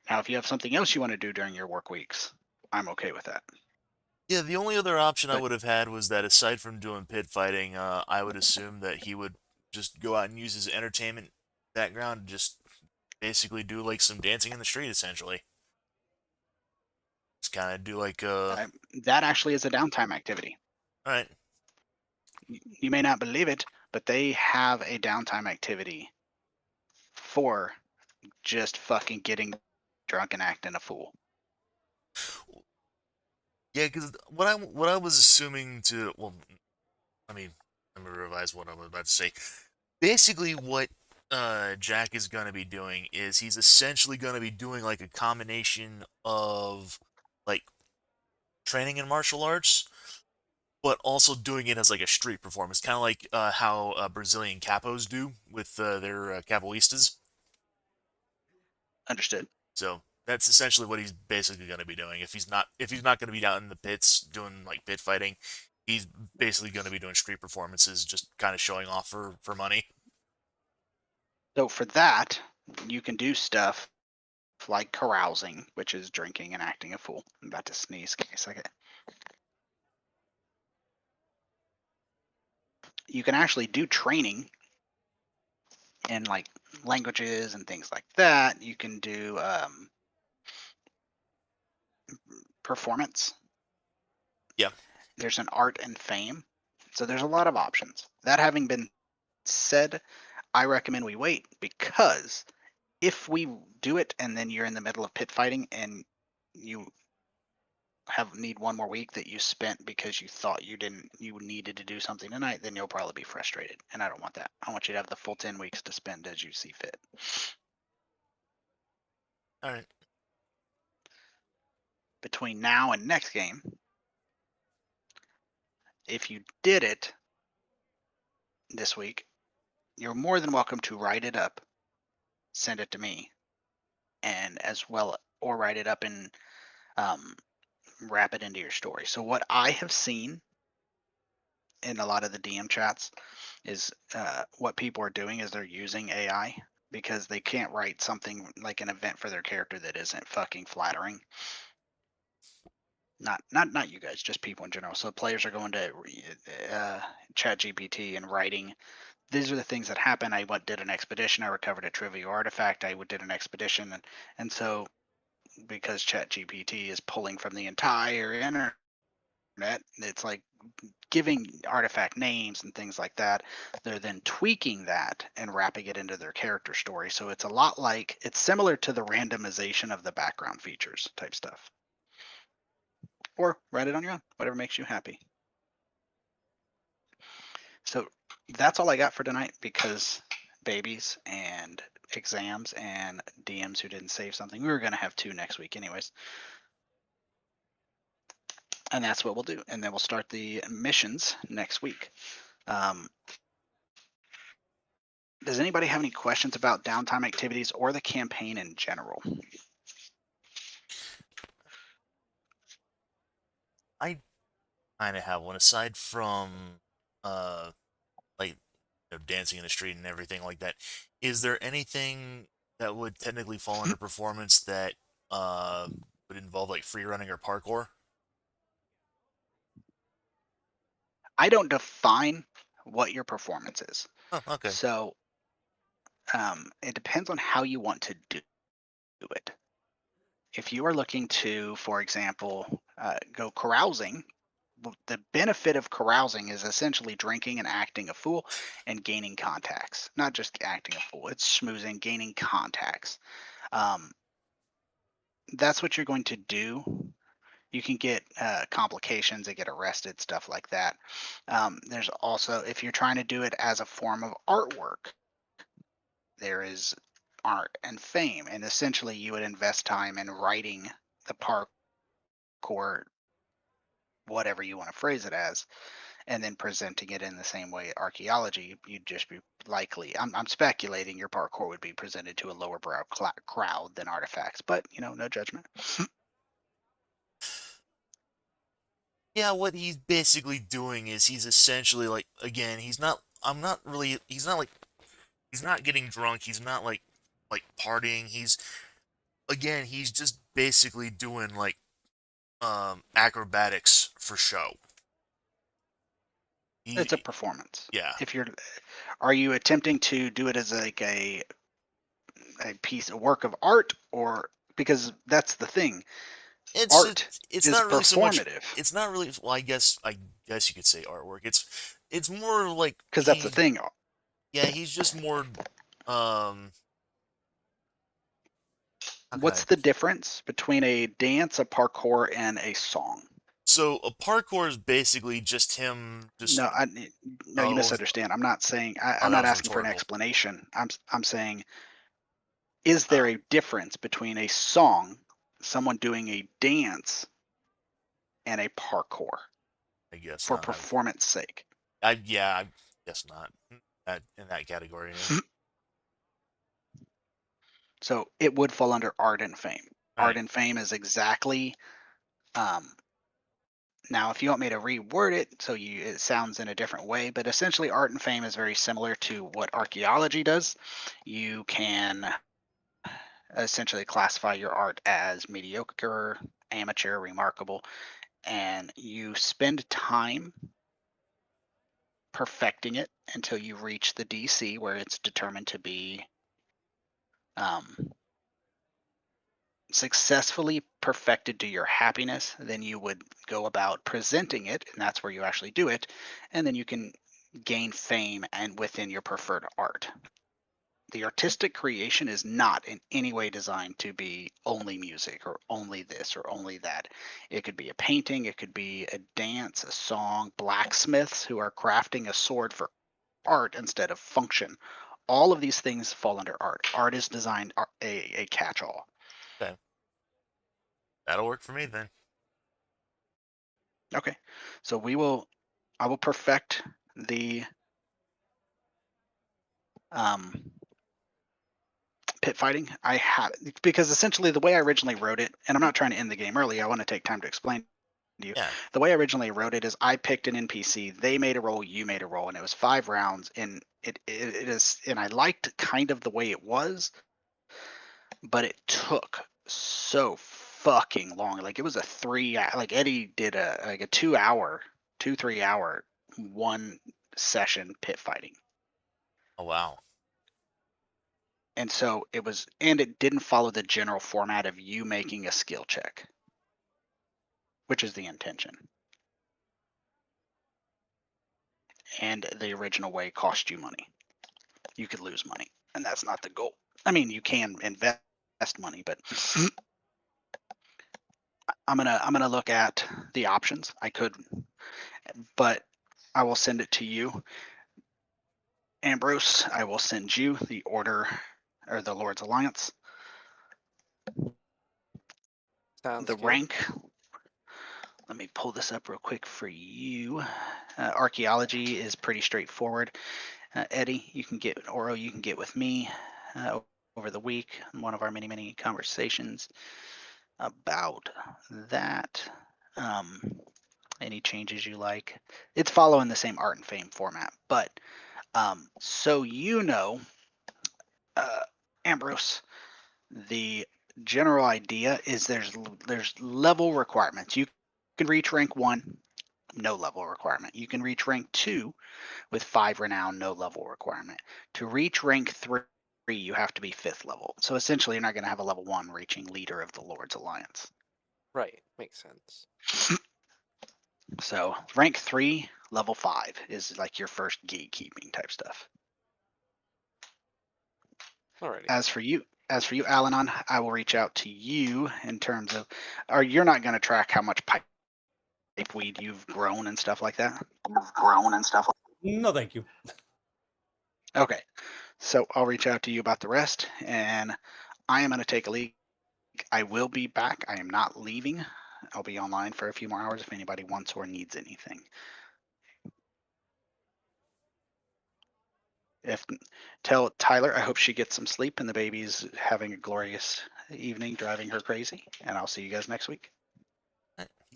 [SPEAKER 1] Now, if you have something else you want to do during your work weeks, I'm okay with that.
[SPEAKER 2] Yeah, the only other option I
[SPEAKER 1] But
[SPEAKER 2] would have had was that aside from doing pit fighting, I would assume that he would just go out and use his entertainment background to just basically do like some dancing in the street, essentially. Just kind of do like
[SPEAKER 1] uh, that actually is a downtime activity.
[SPEAKER 2] all right,
[SPEAKER 1] You may not believe it, but they have a downtime activity for just fucking getting drunk and acting a fool.
[SPEAKER 2] yeah, because what I was assuming to well, let me let me revise what I was about to say. Basically, what Jack is gonna be doing is he's essentially gonna be doing like a combination of like training in martial arts but also doing it as like a street performance, kind of like how Brazilian capos do with their capoeiras.
[SPEAKER 1] Understood.
[SPEAKER 2] So that's essentially what he's basically going to be doing. If he's not going to be out in the pits doing like pit fighting, he's basically going to be doing street performances, just kind of showing off for money.
[SPEAKER 1] So for that, you can do stuff like carousing, which is drinking and acting a fool. I'm about to sneeze. Give me a second. You can actually do training in like languages and things like that. You can do performance.
[SPEAKER 2] Yeah,
[SPEAKER 1] There's an art and fame. So there's a lot of options. That having been said, I recommend we wait because if we do it and then you're in the middle of pit fighting and you need one more week that you spent because you thought you needed to do something tonight, then you'll probably be frustrated. And I don't want that. I want you to have the full 10 weeks to spend as you see fit.
[SPEAKER 2] all right.
[SPEAKER 1] Between now and next game, if you did it this week, you're more than welcome to write it up, send it to me, and as well, or write it up and um, wrap it into your story. So what I have seen in a lot of the DM chats is what people are doing is they're using AI because they can't write something like an event for their character that isn't fucking flattering. Not you guys, just people in general. So players are going to Chat GPT and writing. These are the things that happen. Did an expedition. I recovered a trivia artifact. Did an expedition, and so because Chat GPT is pulling from the entire internet, it's like giving artifact names and things like that. They're then tweaking that and wrapping it into their character story. So it's a lot like, it's similar to the randomization of the background features type stuff. Or write it on your own, whatever makes you happy. So that's all I got for tonight, because babies and exams and DMs who didn't save something. We were going to have 2 next week anyways. And that's what we'll do. And then we'll start the missions next week. Does anybody have any questions about downtime activities or the campaign in general?
[SPEAKER 2] I kind of have one aside from like dancing in the street and everything like that. Is there anything that would technically fall under performance that uh would involve like free running or parkour?
[SPEAKER 1] I don't define what your performance is.
[SPEAKER 2] Oh, okay.
[SPEAKER 1] So it depends on how you want to do it. If you are looking to, for example, go carousing, the benefit of carousing is essentially drinking and acting a fool and gaining contacts. Not just acting a fool, it's schmoozing, gaining contacts. Um, that's what you're going to do. You can get complications and get arrested, stuff like that. There's also, if you're trying to do it as a form of artwork, there is art and fame. And essentially, you would invest time in writing the parkour, whatever you want to phrase it as, and then presenting it in the same way archaeology, you'd just be likely, I'm speculating your parkour would be presented to a lower brow crowd than artifacts, but no judgment.
[SPEAKER 2] Yeah, what he's basically doing is he's essentially like, again, he's not I'm not really he's not like he's not getting drunk, he's not like partying. He's just basically doing like acrobatics for show.
[SPEAKER 1] It's a
[SPEAKER 2] He
[SPEAKER 1] performance.
[SPEAKER 2] yeah.
[SPEAKER 1] If you're, are you attempting to do it as like a piece of work of art, or because that's the thing,
[SPEAKER 2] It's
[SPEAKER 1] art
[SPEAKER 2] it's it's
[SPEAKER 1] is
[SPEAKER 2] not really so much
[SPEAKER 1] performative,
[SPEAKER 2] it's not really well, I guess you could say artwork. It's more like
[SPEAKER 1] because that's the thing.
[SPEAKER 2] he's just more um how can I
[SPEAKER 1] What's the difference between a dance, a parkour, and a song?
[SPEAKER 2] so a parkour is basically just him just
[SPEAKER 1] No, no, you
[SPEAKER 2] oh
[SPEAKER 1] misunderstand. I'm not saying,
[SPEAKER 2] oh
[SPEAKER 1] I'm
[SPEAKER 2] that
[SPEAKER 1] not
[SPEAKER 2] was
[SPEAKER 1] asking for an
[SPEAKER 2] rhetorical.
[SPEAKER 1] explanation. I'm saying, is there
[SPEAKER 2] Oh,
[SPEAKER 1] a difference between a song, someone doing a dance, and a parkour
[SPEAKER 2] I guess
[SPEAKER 1] for
[SPEAKER 2] not.
[SPEAKER 1] performance sake?
[SPEAKER 2] I guess not. That in that category. Yeah.
[SPEAKER 1] So it would fall under art and fame.
[SPEAKER 2] All
[SPEAKER 1] Art
[SPEAKER 2] right.
[SPEAKER 1] and fame is exactly, um, now if you want me to reword it so it sounds in a different way, but essentially art and fame is very similar to what archaeology does. You can essentially classify your art as mediocre, amateur, remarkable, and you spend time perfecting it until you reach the DC where it's determined to be um, successfully perfected to your happiness. Then you would go about presenting it, and that's where you actually do it, and then you can gain fame and within your preferred art. The artistic creation is not in any way designed to be only music or only this or only that. It could be a painting, it could be a dance, a song, blacksmiths who are crafting a sword for art instead of function. All of these things fall under art. Art is designed a catch all.
[SPEAKER 2] Okay. That'll work for me then.
[SPEAKER 1] Okay. So I will perfect the um, pit fighting. I have, because essentially the way I originally wrote it, and I'm not trying to end the game early, I want to take time to explain to you.
[SPEAKER 2] Yeah.
[SPEAKER 1] The way I originally wrote it is I picked an NPC, they made a roll, you made a roll, and it was 5 rounds. And it is, and I liked kind of the way it was, but it took so fucking long. Like it was a like Eddie did a 2 hour, 3 hour, one session pit fighting.
[SPEAKER 2] Oh wow.
[SPEAKER 1] And so it didn't follow the general format of you making a skill check, which is the intention. and the original way cost you money. You could lose money, and that's not the goal. I mean, you can invest money, but I'm gonna look at the options. I could, but I will send it to you, Ambrose. I will send you the order or the Lord's Alliance.
[SPEAKER 5] Sounds
[SPEAKER 1] The
[SPEAKER 5] good.
[SPEAKER 1] rank. Let me pull this up real quick for you. Archaeology is pretty straightforward. Eddie, you can get Oro. You can get with me over the week in one of our many conversations about that. Um, any changes you like? It's following the same Art and Fame format, but so you know, uh, Ambrose, the general idea is there's level requirements. You can reach rank 1, no level requirement. You can reach rank 2 with 5 renown, no level requirement. To reach rank 3, you have to be 5th level. So essentially, you're not going to have a level 1 reaching leader of the Lord's Alliance.
[SPEAKER 5] Right, makes sense.
[SPEAKER 1] So rank 3, level 5 is like your first gatekeeping type stuff.
[SPEAKER 5] Alrighty.
[SPEAKER 1] As for you, Alanon, I will reach out to you in terms of, or you're not going to track how much pipe weed you've grown and stuff like that.
[SPEAKER 3] No, thank you.
[SPEAKER 1] Okay, so I'll reach out to you about the rest, and I am going to take a leak. I will be back. I am not leaving. I'll be online for a few more hours if anybody wants or needs anything. If tell Tyler, I hope she gets some sleep and the baby's having a glorious evening driving her crazy. And I'll see you guys next week.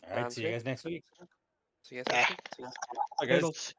[SPEAKER 3] All right,
[SPEAKER 5] Sounds
[SPEAKER 3] see you
[SPEAKER 5] good.
[SPEAKER 3] guys next week.
[SPEAKER 5] See you guys
[SPEAKER 1] Eh.
[SPEAKER 5] next week. See ya.
[SPEAKER 3] Bye, guys.
[SPEAKER 4] Toodles.